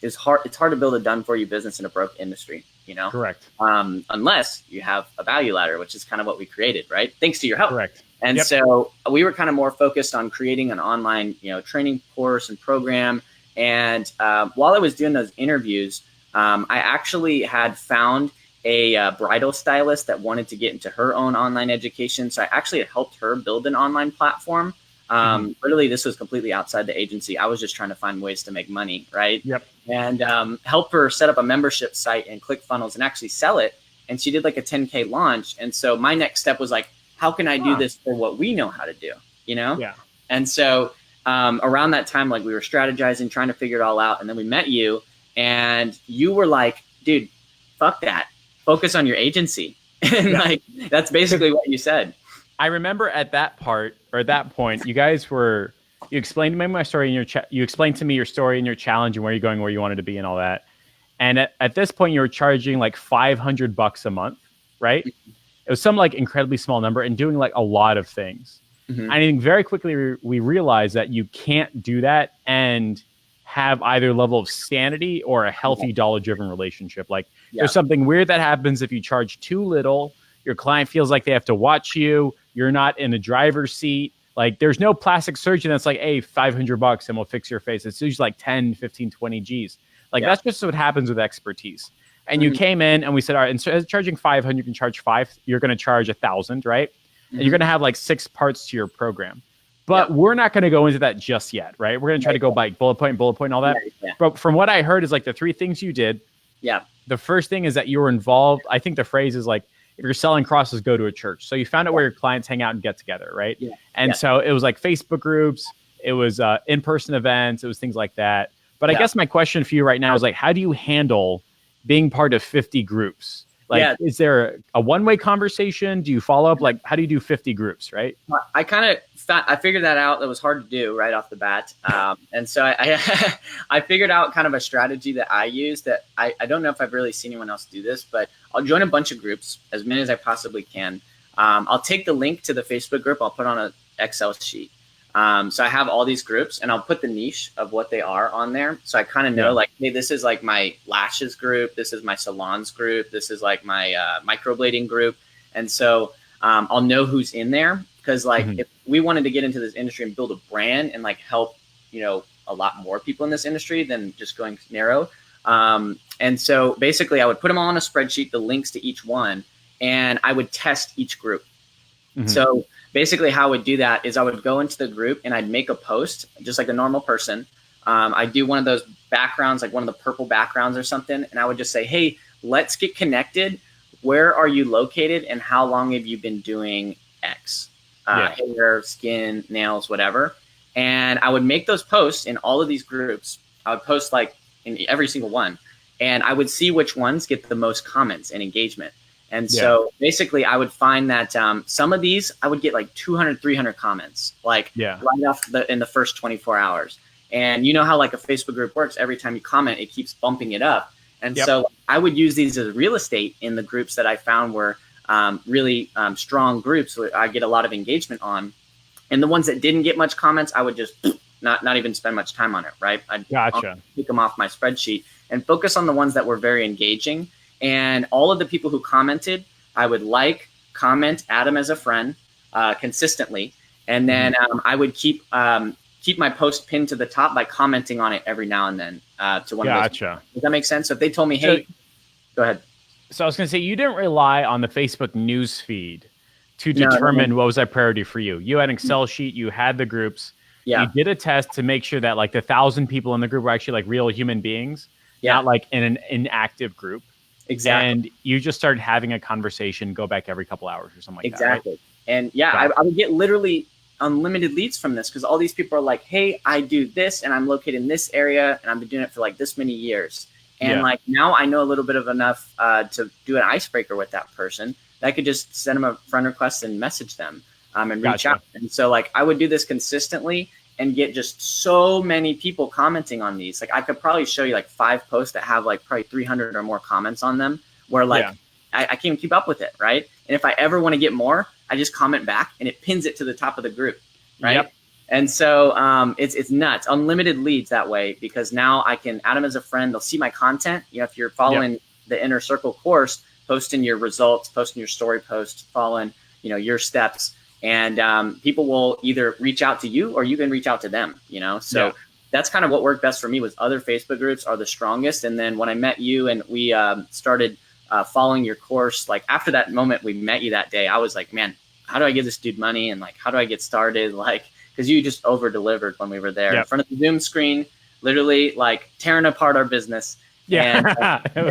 it's hard to build a done for you business in a broke industry, you know? Correct. Unless you have a value ladder, which is kind of what we created, right? Thanks to your help. Correct. And so we were kind of more focused on creating an online, you know, training course and program. And while I was doing those interviews, I actually had found a bridal stylist that wanted to get into her own online education. So I actually helped her build an online platform. Literally, this was completely outside the agency. I was just trying to find ways to make money, right? Yep. And help her set up a membership site and ClickFunnels and actually sell it. And she did like a 10K launch. And so my next step was like, how can I do this for what we know how to do, you know? Yeah. And so around that time, like we were strategizing, trying to figure it all out. And then we met you and you were like, dude, fuck that. Focus on your agency. And like, that's basically what you said. I remember at that point, you explained to me my story and you explained to me your story and your challenge and where you're going, where you wanted to be and all that. And at this point you were charging like $500 a month, right? It was some like incredibly small number and doing like a lot of things. I think very quickly we realized that you can't do that and have either level of sanity or a healthy dollar-driven relationship. Like there's something weird that happens if you charge too little. Your client feels like they have to watch you. You're not in a driver's seat. Like there's no plastic surgeon that's like, hey, $500 and we'll fix your face. It's usually like 10, 15, 20 G's. Like that's just what happens with expertise. And you came in and we said, all right, instead of charging 500, you can charge 5. You're going to charge 1,000, right? And you're going to have like 6 parts to your program. But we're not going to go into that just yet, right? We're going to try to go by bullet point, and all that. But from what I heard is like the 3 things you did. Yeah. The first thing is that you were involved. I think the phrase is like, if you're selling crosses, go to a church. So you found out where your clients hang out and get together, right? And so it was like Facebook groups. It was in-person events. It was things like that. But I guess my question for you right now is like, how do you handle being part of 50 groups? Like, is there a one-way conversation? Do you follow up? Like, how do you do 50 groups, right? I figured that out. That was hard to do right off the bat. And so I figured out kind of a strategy that I use that I don't know if I've really seen anyone else do this, but I'll join a bunch of groups, as many as I possibly can. I'll take the link to the Facebook group. I'll put on an Excel sheet. So I have all these groups and I'll put the niche of what they are on there. So I kind of know like, hey, this is like my lashes group. This is my salons group. This is like my microblading group. And so I'll know who's in there because like if we wanted to get into this industry and build a brand and like help, you know, a lot more people in this industry than just going narrow. And so basically I would put them all on a spreadsheet, the links to each one, and I would test each group. So basically how I would do that is I would go into the group and I'd make a post just like a normal person. I'd do one of those backgrounds, like one of the purple backgrounds or something. And I would just say, hey, let's get connected. Where are you located? And how long have you been doing X? Hair, skin, nails, whatever. And I would make those posts in all of these groups. I would post like in every single one. And I would see which ones get the most comments and engagement. And so basically I would find that some of these I would get like 200, 300 comments, like right off in the first 24 hours. And you know how like a Facebook group works. Every time you comment, it keeps bumping it up. And so I would use these as real estate in the groups that I found were really strong groups where I get a lot of engagement on. And the ones that didn't get much comments, I would just not even spend much time on it, right? I'd take them off my spreadsheet and focus on the ones that were very engaging. And all of the people who commented, I would like, comment, add them as a friend consistently. And then I would keep my post pinned to the top by commenting on it every now and then to one of those. Does that make sense? So if they told me, hey, go ahead. So I was going to say, you didn't rely on the Facebook news feed to determine what was that priority for you. You had an Excel sheet, you had the groups. You did a test to make sure that like the 1,000 people in the group were actually like real human beings, not like in an inactive group. Exactly. And you just started having a conversation, go back every couple hours or something like that. Exactly. And I would get literally unlimited leads from this because all these people are like, hey, I do this and I'm located in this area and I've been doing it for like this many years. And like now I know a little bit of enough to do an icebreaker with that person. I could just send them a friend request and message them and reach out. And so like I would do this consistently and get just so many people commenting on these. Like I could probably show you like 5 posts that have like probably 300 or more comments on them where like I can't even keep up with it, right? And if I ever want to get more, I just comment back and it pins it to the top of the group, right? And so it's nuts, unlimited leads that way because now I can add them as a friend. They'll see my content. You know, if you're following the Inner Circle course, posting your results, posting your story posts, following, you know, your steps. And people will either reach out to you or you can reach out to them, you know? So that's kind of what worked best for me was other Facebook groups are the strongest. And then when I met you and we started following your course, like after that moment we met you that day, I was like, man, how do I give this dude money? And like, how do I get started? Like, because you just over delivered when we were there in front of the Zoom screen, literally like tearing apart our business. Yeah. And,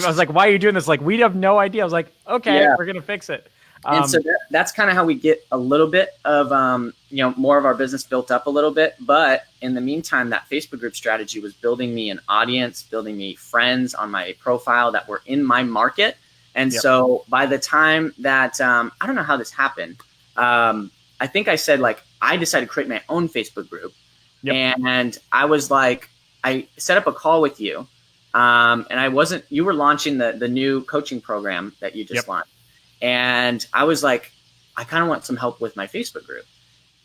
I was like, why are you doing this? Like, we have no idea. I was like, okay, we're going to fix it. And so that's kind of how we get a little bit of, more of our business built up a little bit. But in the meantime, that Facebook group strategy was building me an audience, building me friends on my profile that were in my market. And so by the time that, I don't know how this happened. I think I said, like, I decided to create my own Facebook group. And I was like, I set up a call with you. And you were launching the new coaching program that you just launched. And I was like, I kind of want some help with my Facebook group.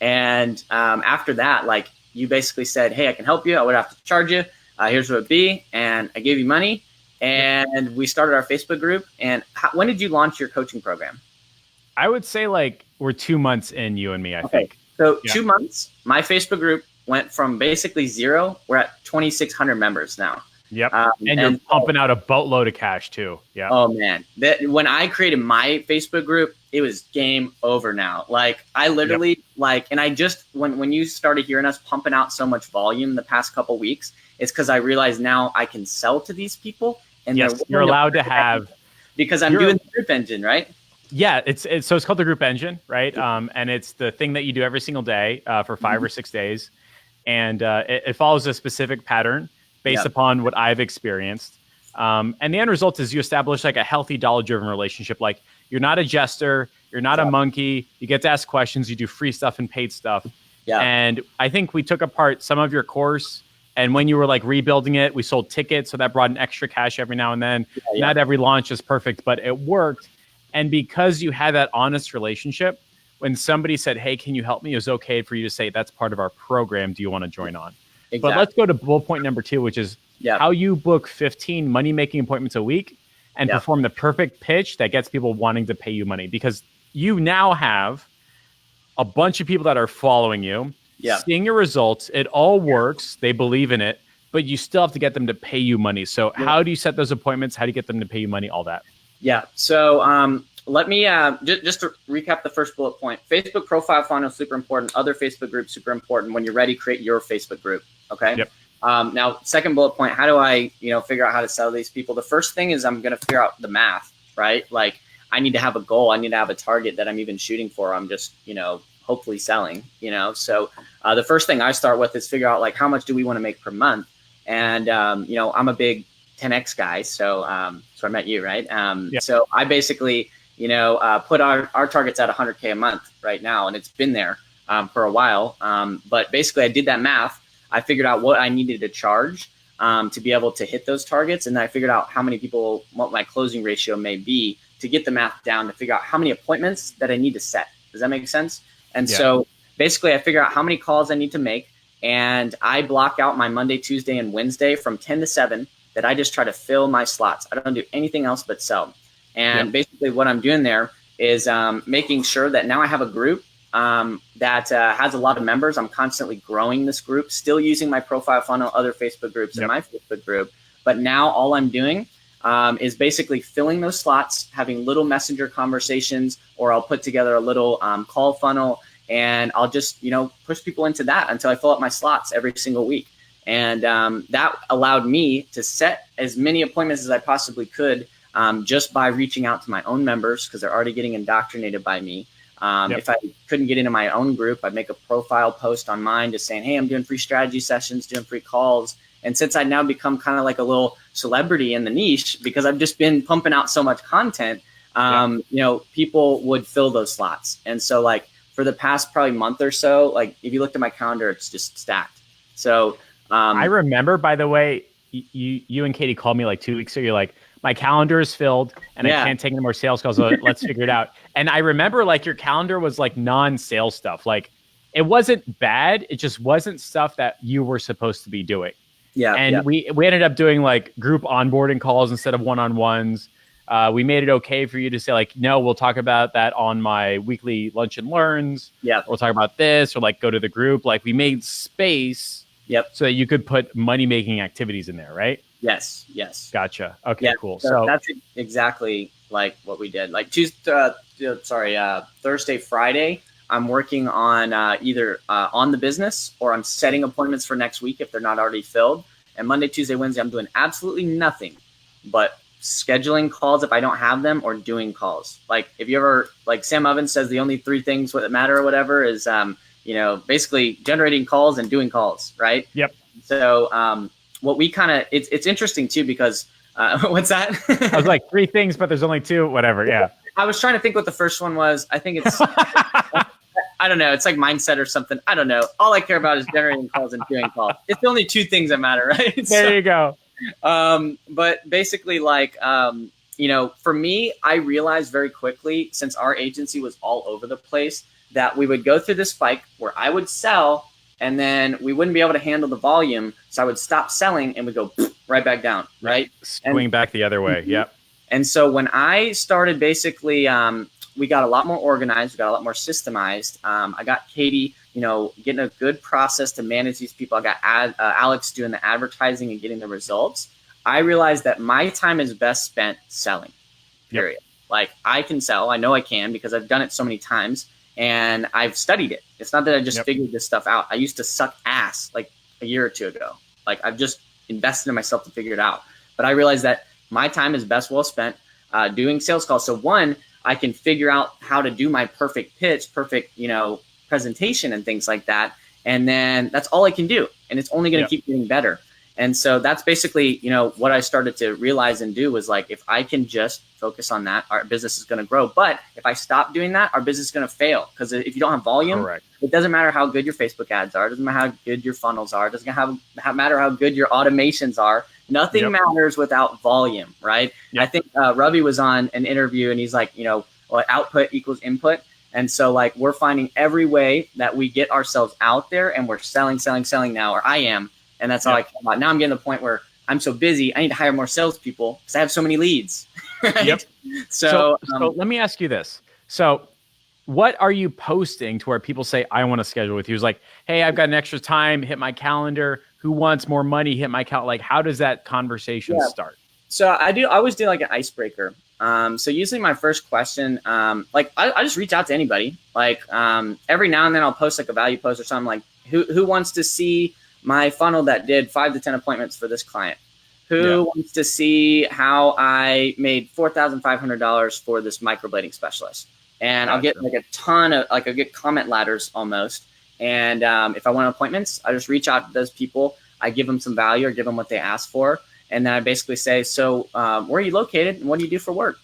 And after that, like, you basically said, hey, I can help you. I would have to charge you. Here's what it would be. And I gave you money. And we started our Facebook group. And when did you launch your coaching program? I would say like we're 2 months in, you and me, I think. So 2 months, my Facebook group went from basically 0. We're at 2,600 members now. And you're pumping out a boatload of cash too. Oh man, when I created my Facebook group, it was game over now. Like I literally and I just, when you started hearing us pumping out so much volume the past couple weeks, it's because I realized now I can sell to these people. And you're allowed to have, because I'm doing the group engine, right? Yeah, it's called the group engine, right? And it's the thing that you do every single day for 5 or 6 days. And it follows a specific pattern based upon what I've experienced. And the end result is you establish like a healthy dollar-driven relationship. Like you're not a jester, you're not a monkey. You get to ask questions, you do free stuff and paid stuff. And I think we took apart some of your course, and when you were like rebuilding it, we sold tickets. So that brought in extra cash every now and then. Not every launch is perfect, but it worked. And because you had that honest relationship, when somebody said, hey, can you help me? It was okay for you to say, that's part of our program. Do you want to join on? But let's go to bullet point number 2, which is how you book 15 money-making appointments a week and perform the perfect pitch that gets people wanting to pay you money. Because you now have a bunch of people that are following you, seeing your results. It all works. They believe in it, but you still have to get them to pay you money. So how do you set those appointments? How do you get them to pay you money? All that. So let me just to recap the first bullet point. Facebook profile funnel, super important. Other Facebook groups, super important. When you're ready, create your Facebook group. Okay. Now, second bullet point, how do I, figure out how to sell these people? The first thing is I'm going to figure out the math, right? Like I need to have a goal. I need to have a target that I'm even shooting for. I'm just, hopefully selling, So the first thing I start with is figure out like, how much do we want to make per month? And, I'm a big 10X guy. So I met you, right? So I basically, put our targets at 100K a month right now. And it's been there for a while. But basically I did that math. I figured out what I needed to charge to be able to hit those targets. And then I figured out how many people, what my closing ratio may be to get the math down, to figure out how many appointments that I need to set. Does that make sense? And so basically I figure out how many calls I need to make. And I block out my Monday, Tuesday, and Wednesday from 10 to 7 that I just try to fill my slots. I don't do anything else but sell. And basically what I'm doing there is making sure that now I have a group that has a lot of members. I'm constantly growing this group, still using my profile funnel, other Facebook groups, and my Facebook group. But now all I'm doing is basically filling those slots, having little messenger conversations, or I'll put together a little call funnel, and I'll just, push people into that until I fill up my slots every single week. And that allowed me to set as many appointments as I possibly could just by reaching out to my own members, because they're already getting indoctrinated by me. If I couldn't get into my own group, I'd make a profile post on mine just saying, hey, I'm doing free strategy sessions, doing free calls. And since I'd now become kind of like a little celebrity in the niche, because I've just been pumping out so much content, people would fill those slots. And so like for the past probably month or so, like if you looked at my calendar, it's just stacked. So I remember, by the way, you and Katie called me like 2 weeks ago. You're like, my calendar is filled and I can't take any more sales calls. So let's figure it out. And I remember like your calendar was like non-sales stuff. Like it wasn't bad. It just wasn't stuff that you were supposed to be doing. We ended up doing like group onboarding calls instead of one-on-ones. We made it okay for you to say like, no, we'll talk about that on my weekly lunch and learns. We'll talk about this, or like go to the group. Like we made space so that you could put money-making activities in there, right? Yes. Yes. Gotcha. Okay, Yeah, cool. so So that's exactly like what we did. Like Thursday, Friday, I'm working on either on the business or I'm setting appointments for next week if they're not already filled. And Monday, Tuesday, Wednesday, I'm doing absolutely nothing but scheduling calls if I don't have them or doing calls. Like if you ever, like Sam Ovens says, the only three things that matter or whatever is, basically generating calls and doing calls, right? yep. So what we kind of, it's interesting too, because what's that? I was like, three things, but there's only two, whatever. Yeah. I was trying to think what the first one was. I think it's, I don't know. It's like mindset or something. I don't know. All I care about is generating calls and doing calls. It's the only two things that matter, right? There you go. But basically, for me, I realized very quickly, since our agency was all over the place, that we would go through this spike where I would sell and then we wouldn't be able to handle the volume. So I would stop selling and we'd go right back down, right? Swing back the other way. Yep. And so when I started basically, we got a lot more organized, we got a lot more systemized. I got Katie, getting a good process to manage these people. I got Alex doing the advertising and getting the results. I realized that my time is best spent selling, period. Yep. Like I can sell. I know I can because I've done it so many times and I've studied it. It's not that I just figured this stuff out. I used to suck ass like a year or two ago. Like I've just invested in myself to figure it out. But I realized that my time is best well spent doing sales calls. So one, I can figure out how to do my perfect pitch, perfect, presentation and things like that. And then that's all I can do. And it's only going to keep getting better. And so that's basically, what I started to realize and do was like, if I can just focus on that, our business is going to grow. But if I stop doing that, our business is going to fail. Because if you don't have volume, it doesn't matter how good your Facebook ads are. It doesn't matter how good your funnels are. It doesn't matter how good your automations are. Nothing matters without volume, right? I think Ravi was on an interview and he's like, output equals input. And so like we're finding every way that we get ourselves out there and we're selling now, or I am. And that's all I care about. Now I'm getting to the point where I'm so busy, I need to hire more salespeople because I have so many leads. Right? Yep. So let me ask you this. So what are you posting to where people say, I want to schedule with you? It's like, hey, I've got an extra time, hit my calendar. Who wants more money? Hit my calendar. Like, how does that conversation start? So I always do like an icebreaker. So usually my first question, I just reach out to anybody. Like every now and then I'll post like a value post or something like, who wants to see my funnel that did 5 to 10 appointments for this client? Who wants to see how I made $4,500 for this microblading specialist? And I'll get like a ton of, like I'll get comment ladders almost. And if I want appointments, I just reach out to those people. I give them some value or give them what they ask for. And then I basically say, so where are you located and what do you do for work?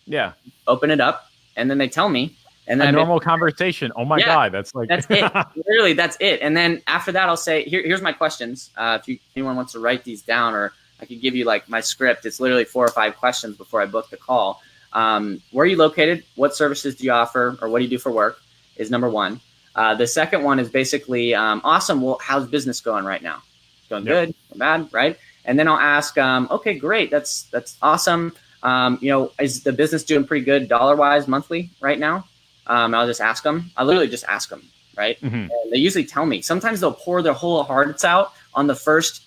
Yeah. Open it up. And then they tell me. And then a normal conversation. Oh my God. That's like, that's it. Literally, that's it. And then after that, I'll say, here's my questions. If anyone wants to write these down, or I could give you like my script. It's literally 4 or 5 questions before I book the call. Where are you located? What services do you offer? Or what do you do for work? Is number one. The second one is basically, awesome. Well, how's business going right now? Going good, bad, right? And then I'll ask, okay, great. That's awesome. Is the business doing pretty good dollar-wise monthly right now? I'll just ask them. I literally just ask them, right? Mm-hmm. And they usually tell me. Sometimes they'll pour their whole hearts out on the first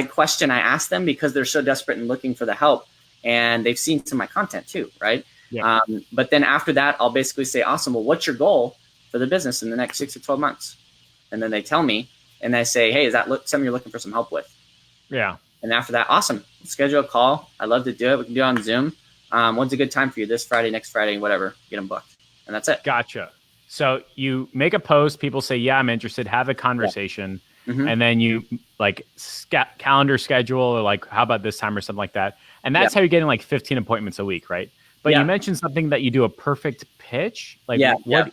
question I ask them because they're so desperate and looking for the help. And they've seen some of my content too, right? Yeah. But then after that, I'll basically say, awesome. Well, what's your goal for the business in the next 6 to 12 months? And then they tell me, and I say, hey, is that something you're looking for some help with? Yeah. And after that, awesome. Let's schedule a call. I'd love to do it. We can do it on Zoom. When's a good time for you? This Friday, next Friday, whatever. Get them booked. And that's it. Gotcha. So you make a post. People say, yeah, I'm interested. Have a conversation. Yeah. Mm-hmm. And then you like calendar schedule or like, how about this time or something like that. And that's how you're getting like 15 appointments a week, right? But you mentioned something that you do a perfect pitch. Like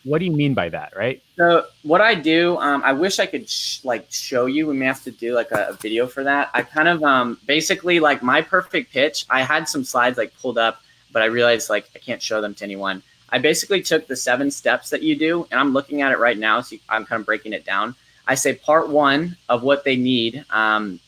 what do you mean by that, right? So what I do, I wish I could show you. We may have to do like a video for that. I kind of basically like my perfect pitch. I had some slides like pulled up, but I realized like I can't show them to anyone. I basically took the 7 steps that you do, and I'm looking at it right now. So I'm kind of breaking it down. I say part 1 of what they need. Well,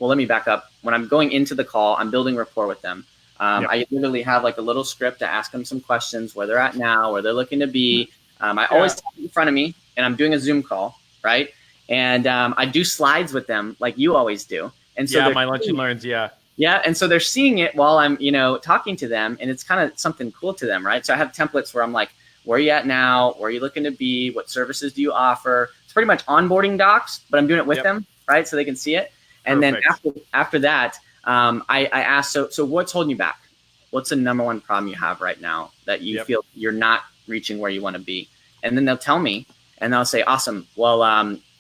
let me back up. When I'm going into the call, I'm building rapport with them. I literally have like a little script to ask them some questions, where they're at now, where they're looking to be. I always have it in front of me, and I'm doing a Zoom call, right? And I do slides with them like you always do. And so my lunch and learns, Yeah. And so they're seeing it while I'm, talking to them, and it's kind of something cool to them, right? So I have templates where I'm like, where are you at now? Where are you looking to be? What services do you offer? It's pretty much onboarding docs, but I'm doing it with them, right? So they can see it. And then after that, I ask, so what's holding you back? What's the number one problem you have right now that you feel you're not reaching where you want to be? And then they'll tell me, and they'll say, awesome. Well,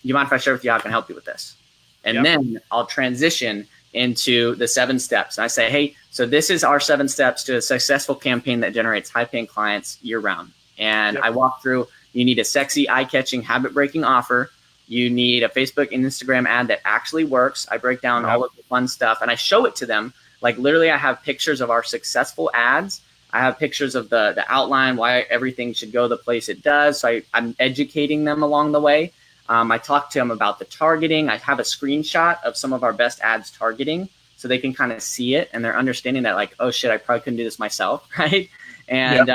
you mind if I share with you how I can help you with this? And then I'll transition into the 7 steps. And I say, hey, so this is our 7 steps to a successful campaign that generates high-paying clients year-round. And I walk through, you need a sexy, eye-catching, habit-breaking offer. You need a Facebook and Instagram ad that actually works. I break down all of the fun stuff, and I show it to them. Like literally, I have pictures of our successful ads. I have pictures of the outline, why everything should go the place it does. So I'm educating them along the way. I talk to them about the targeting. I have a screenshot of some of our best ads targeting, so they can kind of see it, and they're understanding that like, oh shit, I probably couldn't do this myself, right? And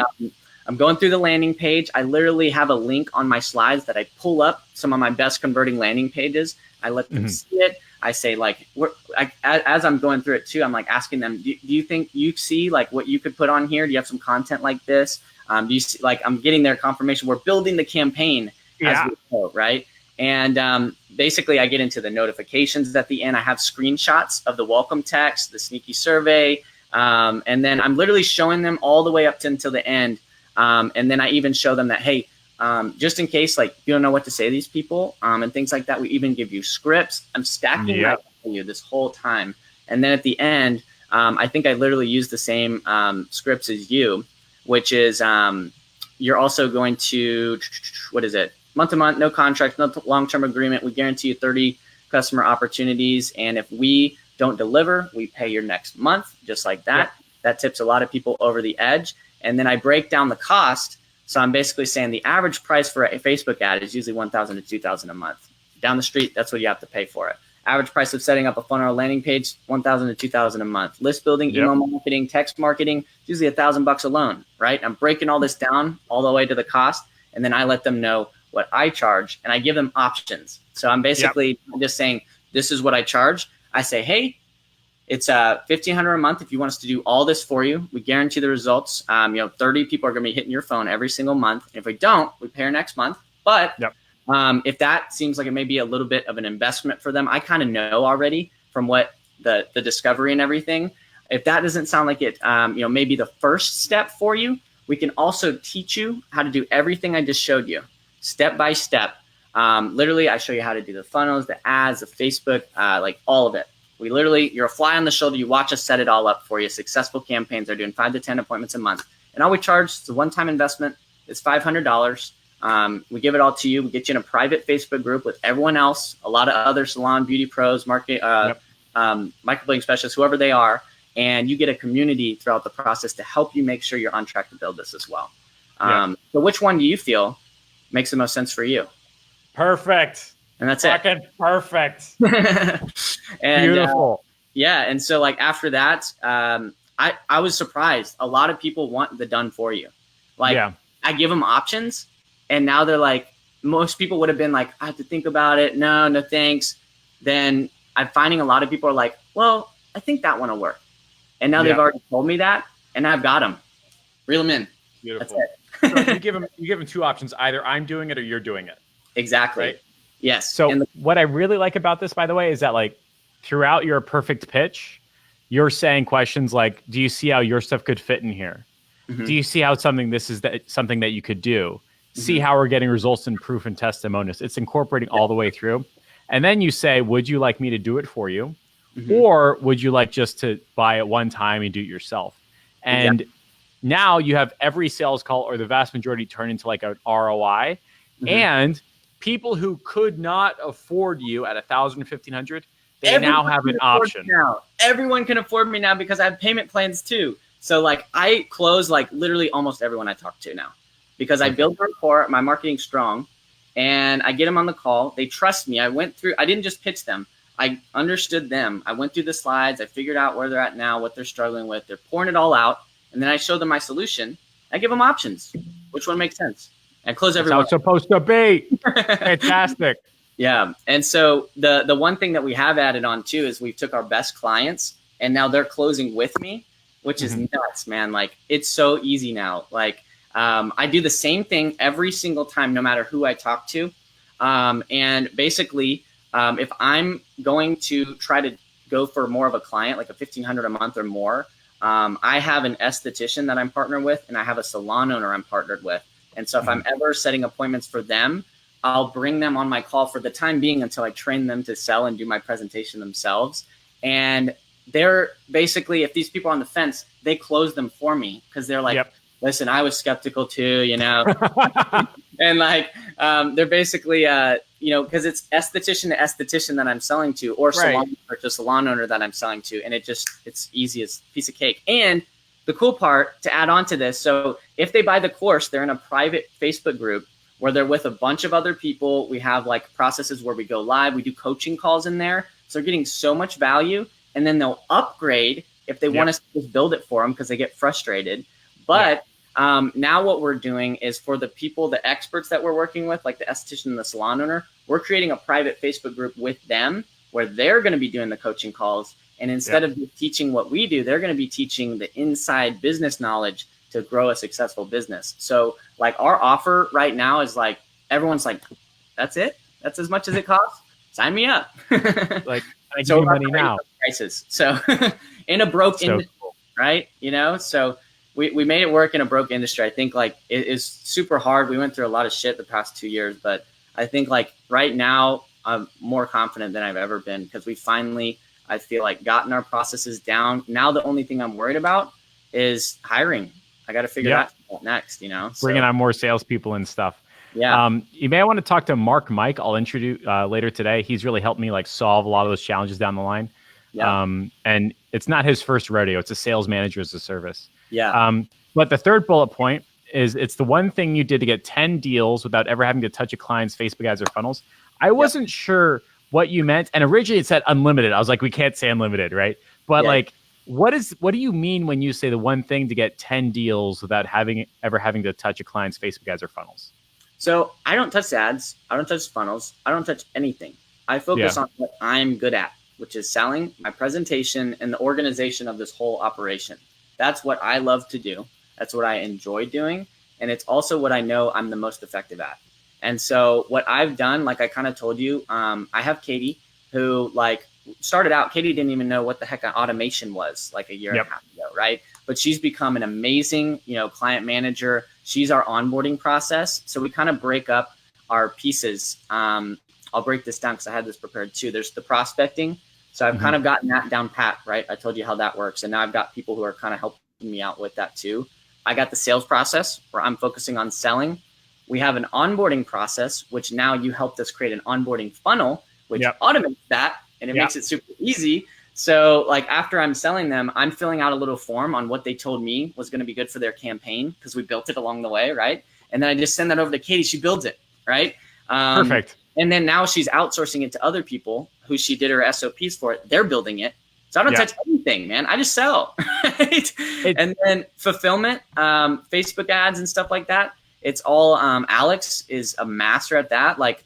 I'm going through the landing page. I literally have a link on my slides that I pull up some of my best converting landing pages. I let them see it. I say like, as I'm going through it too, I'm like asking them, do you think you see like what you could put on here? Do you have some content like this? Do you see, like, I'm getting their confirmation. We're building the campaign as we go, right? And basically I get into the notifications at the end. I have screenshots of the welcome text, the sneaky survey. And then I'm literally showing them all the way up to until the end. And then I even show them that, hey, just in case, like, you don't know what to say to these people and things like that, we even give you scripts. I'm stacking that for you this whole time. And then at the end, I think I literally use the same scripts as you, which is you're also going to, what is it? Month to month, no contract, no long-term agreement. We guarantee you 30 customer opportunities. And if we don't deliver, we pay your next month, just like that. That tips a lot of people over the edge. And then I break down the cost. So I'm basically saying the average price for a Facebook ad is usually $1,000 to $2,000 a month. Down the street, that's what you have to pay for it. Average price of setting up a funnel or landing page, $1,000 to $2,000 a month. List building, email marketing, text marketing, usually $1,000 alone, right? I'm breaking all this down all the way to the cost, and then I let them know what I charge, and I give them options. So I'm basically just saying, this is what I charge. I say, hey, it's $1,500 a month if you want us to do all this for you. We guarantee the results. 30 people are going to be hitting your phone every single month. If we don't, we pay her next month. But if that seems like it may be a little bit of an investment for them, I kind of know already from what the discovery and everything. If that doesn't sound like it, maybe the first step for you, we can also teach you how to do everything I just showed you, step by step. Literally, I show you how to do the funnels, the ads, the Facebook, like all of it. We literally, you're a fly on the shoulder. You watch us set it all up for you. Successful campaigns are doing 5 to 10 appointments a month. And all we charge is a one-time investment. It's $500. We give it all to you. We get you in a private Facebook group with everyone else, a lot of other salon, beauty pros, market, microblading specialists, whoever they are. And you get a community throughout the process to help you make sure you're on track to build this as well. So which one do you feel makes the most sense for you? Perfect. And that's Fucking perfect. And, beautiful. And so like after that, I was surprised. A lot of people want the done for you. Like I give them options, and now they're like, most people would have been like, I have to think about it. No thanks. Then I'm finding a lot of people are like, well, I think that one will work. And now they've already told me that, and I've got them. Reel them in. Beautiful. That's it. So you give them 2 options. Either I'm doing it or you're doing it. Exactly. Right? Yes. So what I really like about this, by the way, is that like throughout your perfect pitch, you're saying questions like, do you see how your stuff could fit in here? Mm-hmm. Do you see how something that you could do? Mm-hmm. See how we're getting results and proof and testimonials. It's incorporating all the way through. And then you say, would you like me to do it for you? Mm-hmm. Or would you like just to buy it one time and do it yourself? And now you have every sales call, or the vast majority, turn into like an ROI. Mm-hmm. And people who could not afford you at $1,000 or $1,500, they now have an option. Everyone can afford me now because I have payment plans too. So like I close like literally almost everyone I talk to now because I build my rapport, my marketing's strong, and I get them on the call. They trust me. I didn't just pitch them. I understood them. I went through the slides. I figured out where they're at now, what they're struggling with. They're pouring it all out. And then I show them my solution. I give them options. Which one makes sense? And close everyone. That's how it's supposed to be. Fantastic. Yeah. And so the one thing that we have added on too is we took our best clients and now they're closing with me, which is nuts, man. Like, it's so easy now. Like, I do the same thing every single time, no matter who I talk to. And basically, if I'm going to try to go for more of a client, like a $1,500 a month or more, I have an esthetician that I'm partnered with, and I have a salon owner I'm partnered with. And so if I'm ever setting appointments for them, I'll bring them on my call for the time being until I train them to sell and do my presentation themselves. And they're basically, if these people are on the fence, they close them for me, because they're like, listen, I was skeptical too, you know. And like, they're basically, you know, because it's esthetician to esthetician that I'm selling to, or salon owner to salon owner that I'm selling to. And it's easy as a piece of cake. And the cool part to add on to this, so if they buy the course, they're in a private Facebook group where they're with a bunch of other people. We have like processes where we go live. We do coaching calls in there. So they're getting so much value. And then they'll upgrade if they want us to just build it for them, because they get frustrated. But now what we're doing is, for the people, the experts that we're working with, like the esthetician and the salon owner, we're creating a private Facebook group with them where they're going to be doing the coaching calls. And instead of teaching what we do, they're going to be teaching the inside business knowledge to grow a successful business. So like, our offer right now is like, everyone's like, that's it? That's as much as it costs? Sign me up. Like, I give you money now. Prices. So in a broke industry, right? You know, so we made it work in a broke industry. I think like it is super hard. We went through a lot of shit the past 2 years, but I think like right now I'm more confident than I've ever been, because we finally, I feel like, gotten our processes down. Now the only thing I'm worried about is hiring. I got to figure that out next, you know, bringing on more salespeople and stuff. Yeah. You may want to talk to Mark Mike. I'll introduce later today. He's really helped me like solve a lot of those challenges down the line. Yeah. And it's not his first rodeo. It's a sales manager as a service. Yeah. But the third bullet point is, it's the one thing you did to get 10 deals without ever having to touch a client's Facebook ads or funnels. I wasn't sure what you meant. And originally it said unlimited. I was like, we can't say unlimited, right? But like, what do you mean when you say the one thing to get 10 deals without ever having to touch a client's Facebook ads or funnels? So I don't touch ads. I don't touch funnels. I don't touch anything. I focus on what I'm good at, which is selling, my presentation, and the organization of this whole operation. That's what I love to do. That's what I enjoy doing. And it's also what I know I'm the most effective at. And so what I've done, like I kind of told you, I have Katie, who like started out, Katie didn't even know what the heck automation was like a year and a half ago, right? But she's become an amazing, you know, client manager. She's our onboarding process. So we kind of break up our pieces. I'll break this down because I had this prepared too. There's the prospecting. So I've kind of gotten that down pat, right? I told you how that works. And now I've got people who are kind of helping me out with that too. I got the sales process where I'm focusing on selling. We have an onboarding process, which now you helped us create an onboarding funnel, which automates that, and it makes it super easy. So like, after I'm selling them, I'm filling out a little form on what they told me was going to be good for their campaign, because we built it along the way, right? And then I just send that over to Katie. She builds it, right? Perfect. And then now she's outsourcing it to other people who she did her SOPs for it. They're building it. So I don't touch anything, man. I just sell. Right? And then fulfillment, Facebook ads and stuff like that. It's all Alex is a master at that. Like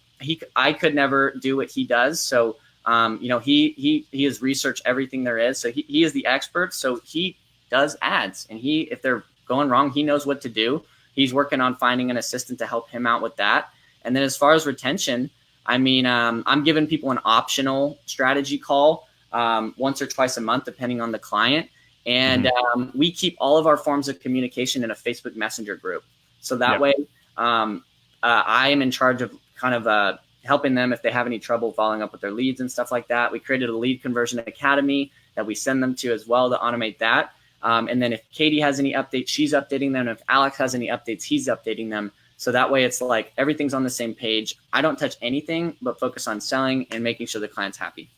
I could never do what he does. So you know, he has researched everything there is. So he is the expert. So he does ads, and if they're going wrong, he knows what to do. He's working on finding an assistant to help him out with that. And then as far as retention, I mean, I'm giving people an optional strategy call once or twice a month, depending on the client. And we keep all of our forms of communication in a Facebook Messenger group. So that way I am in charge of kind of helping them if they have any trouble following up with their leads and stuff like that. We created a lead conversion academy that we send them to as well to automate that. And then if Katie has any updates, she's updating them. If Alex has any updates, he's updating them. So that way it's like everything's on the same page. I don't touch anything but focus on selling and making sure the client's happy.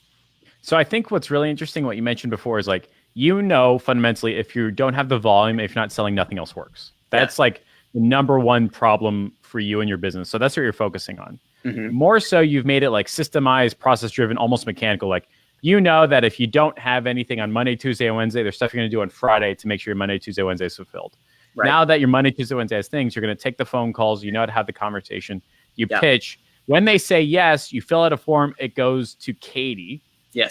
So I think what's really interesting, what you mentioned before, is like, you know, fundamentally, if you don't have the volume, if you're not selling, nothing else works. That's like the number one problem for you and your business. So that's what you're focusing on. More so, you've made it like systemized, process driven, almost mechanical. Like, you know that if you don't have anything on Monday, Tuesday, and Wednesday, there's stuff you're going to do on Friday to make sure your Monday, Tuesday, Wednesday is fulfilled. Right. Now that your Monday, Tuesday, Wednesday has things, you're going to take the phone calls. You know how to have the conversation. You pitch. When they say yes, you fill out a form. It goes to Katie,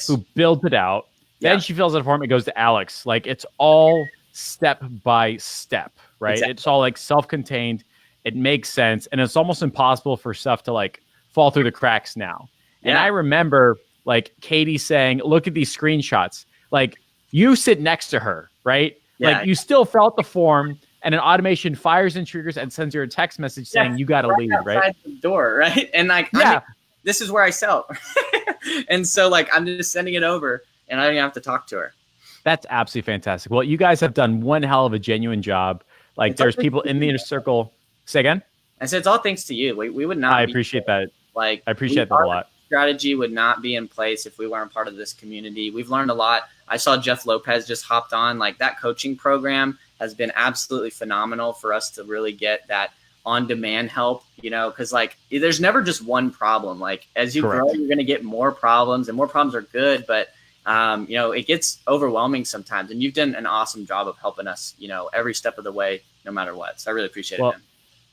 who builds it out. Then she fills out a form. It goes to Alex. Like, it's all step by step, right? Exactly. It's all like self-contained. It makes sense. And it's almost impossible for stuff to like fall through the cracks now. And I remember like Katie saying, look at these screenshots. Like, you sit next to her, right? Like, you still fill out the form and an automation fires and triggers and sends you a text message saying you got to leave, right? The door, right? And like, this is where I sell. And so like, I'm just sending it over and I don't even have to talk to her. That's absolutely fantastic. Well, you guys have done one hell of a genuine job. Like, there's people in the inner circle. Say again? I said, it's all thanks to you. We would not. I appreciate that. Like, I appreciate that a lot. Strategy would not be in place if we weren't part of this community. We've learned a lot. I saw Jeff Lopez just hopped on. Like, that coaching program has been absolutely phenomenal for us to really get that on-demand help, you know, because like there's never just one problem. Like, as you grow, you're going to get more problems, and more problems are good, but you know, it gets overwhelming sometimes. And you've done an awesome job of helping us, you know, every step of the way, no matter what. So I really appreciate it, man.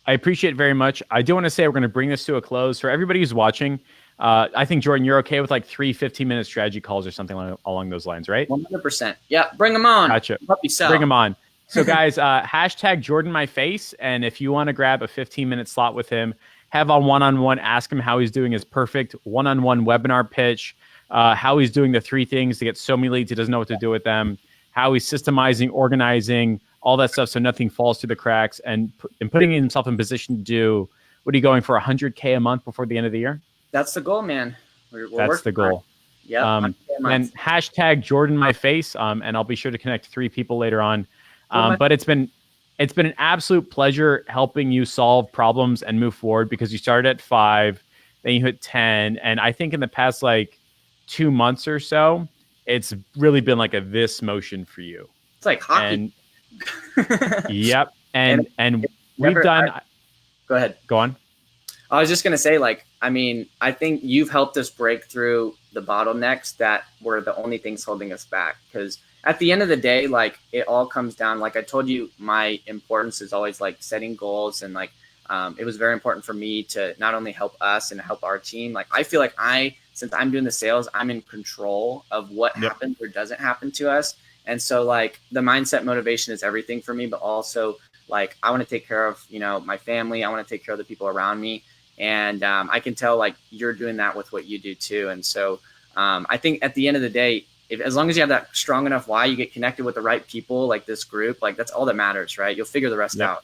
I appreciate it very much. I do want to say we're going to bring this to a close. For everybody who's watching, I think, Jordan, you're okay with like 3 15-minute strategy calls or something along those lines, right? 100%. Yeah, bring them on. Gotcha. Help you sell. Bring them on. So, guys, hashtag Jordan My Face. And if you want to grab a 15-minute slot with him, have a one-on-one, ask him how he's doing his perfect one-on-one webinar pitch, how he's doing the 3 things to get so many leads he doesn't know what to do with them, how he's systemizing, organizing, all that stuff so nothing falls through the cracks, and putting himself in position to do, what are you going for, 100K a month before the end of the year? That's the goal, man. That's the goal. Yeah. And hashtag Jordan My Face, and I'll be sure to connect 3 people later on. But it's been an absolute pleasure helping you solve problems and move forward, because you started at 5, then you hit 10. And I think in the past, like 2 months or so, it's really been like a this motion for you. It's like hockey. Yep. And we've done. Go ahead. Go on. I was just going to say, like, I mean, I think you've helped us break through the bottlenecks that were the only things holding us back. Because at the end of the day, like, it all comes down, like I told you, my importance is always like setting goals. And like, it was very important for me to not only help us and help our team. Like, I feel like since I'm doing the sales, I'm in control of what happens or doesn't happen to us. And so like the mindset motivation is everything for me, but also like, I want to take care of, you know, my family. I want to take care of the people around me. And I can tell like you're doing that with what you do too. And so I think at the end of the day, as long as you have that strong enough why, you get connected with the right people, like this group, like that's all that matters, right? You'll figure the rest out.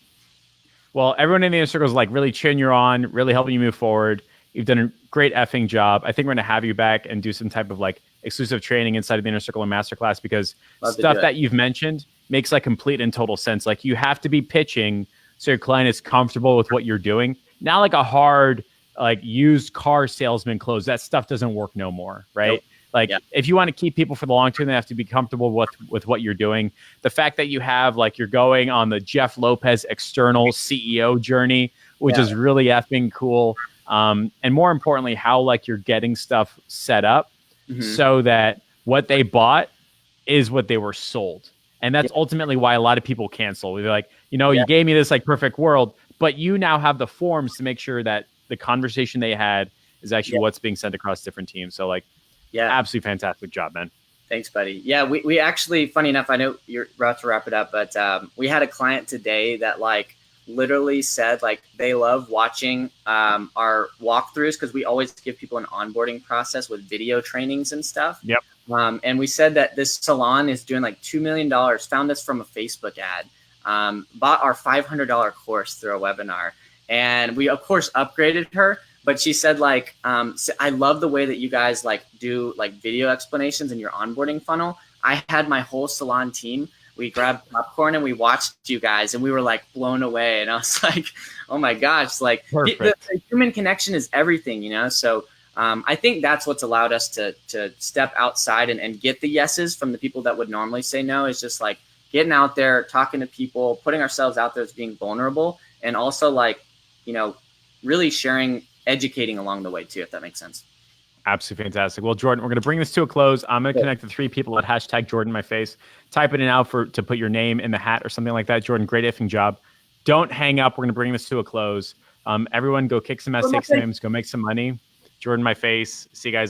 Well, everyone in the inner circle is like really cheering you on, really helping you move forward. You've done a great effing job. I think we're going to have you back and do some type of like exclusive training inside of the inner circle and masterclass, because stuff that you've mentioned makes like complete and total sense. Like, you have to be pitching so your client is comfortable with what you're doing. Not like a hard, like used car salesman close. That stuff doesn't work no more, right? Nope. Like, if you want to keep people for the long term, they have to be comfortable with what you're doing. The fact that you have, like, you're going on the Jeff Lopez external CEO journey, which is really effing cool. And more importantly, how like you're getting stuff set up so that what they bought is what they were sold. And that's ultimately why a lot of people cancel. They're like, you know, you gave me this like perfect world, but you now have the forms to make sure that the conversation they had is actually what's being sent across different teams. So like, absolutely fantastic job, man. Thanks, buddy. Yeah, we actually, funny enough, I know you're about to wrap it up, but we had a client today that like literally said like they love watching our walkthroughs, because we always give people an onboarding process with video trainings and stuff. Yep. And we said that this salon is doing like $2 million, found us from a Facebook ad, bought our $500 course through a webinar. And we, of course, upgraded her. But she said, like, I love the way that you guys like do like video explanations in your onboarding funnel. I had my whole salon team. We grabbed popcorn and we watched you guys, and we were like blown away. And I was like, oh my gosh, like the human connection is everything, you know? So I think that's what's allowed us to step outside and get the yeses from the people that would normally say no. Is just like getting out there, talking to people, putting ourselves out there as being vulnerable, and also like, you know, really sharing, educating along the way too, if that makes sense. Absolutely fantastic. Well, Jordan, we're going to bring this to a close. I'm going to connect the 3 people at hashtag Jordan My Face. Type it in out to put your name in the hat or something like that. Jordan, great effing job. Don't hang up. We're going to bring this to a close. Everyone go kick some ass, take some names, go make some money. Jordan My Face. See you guys.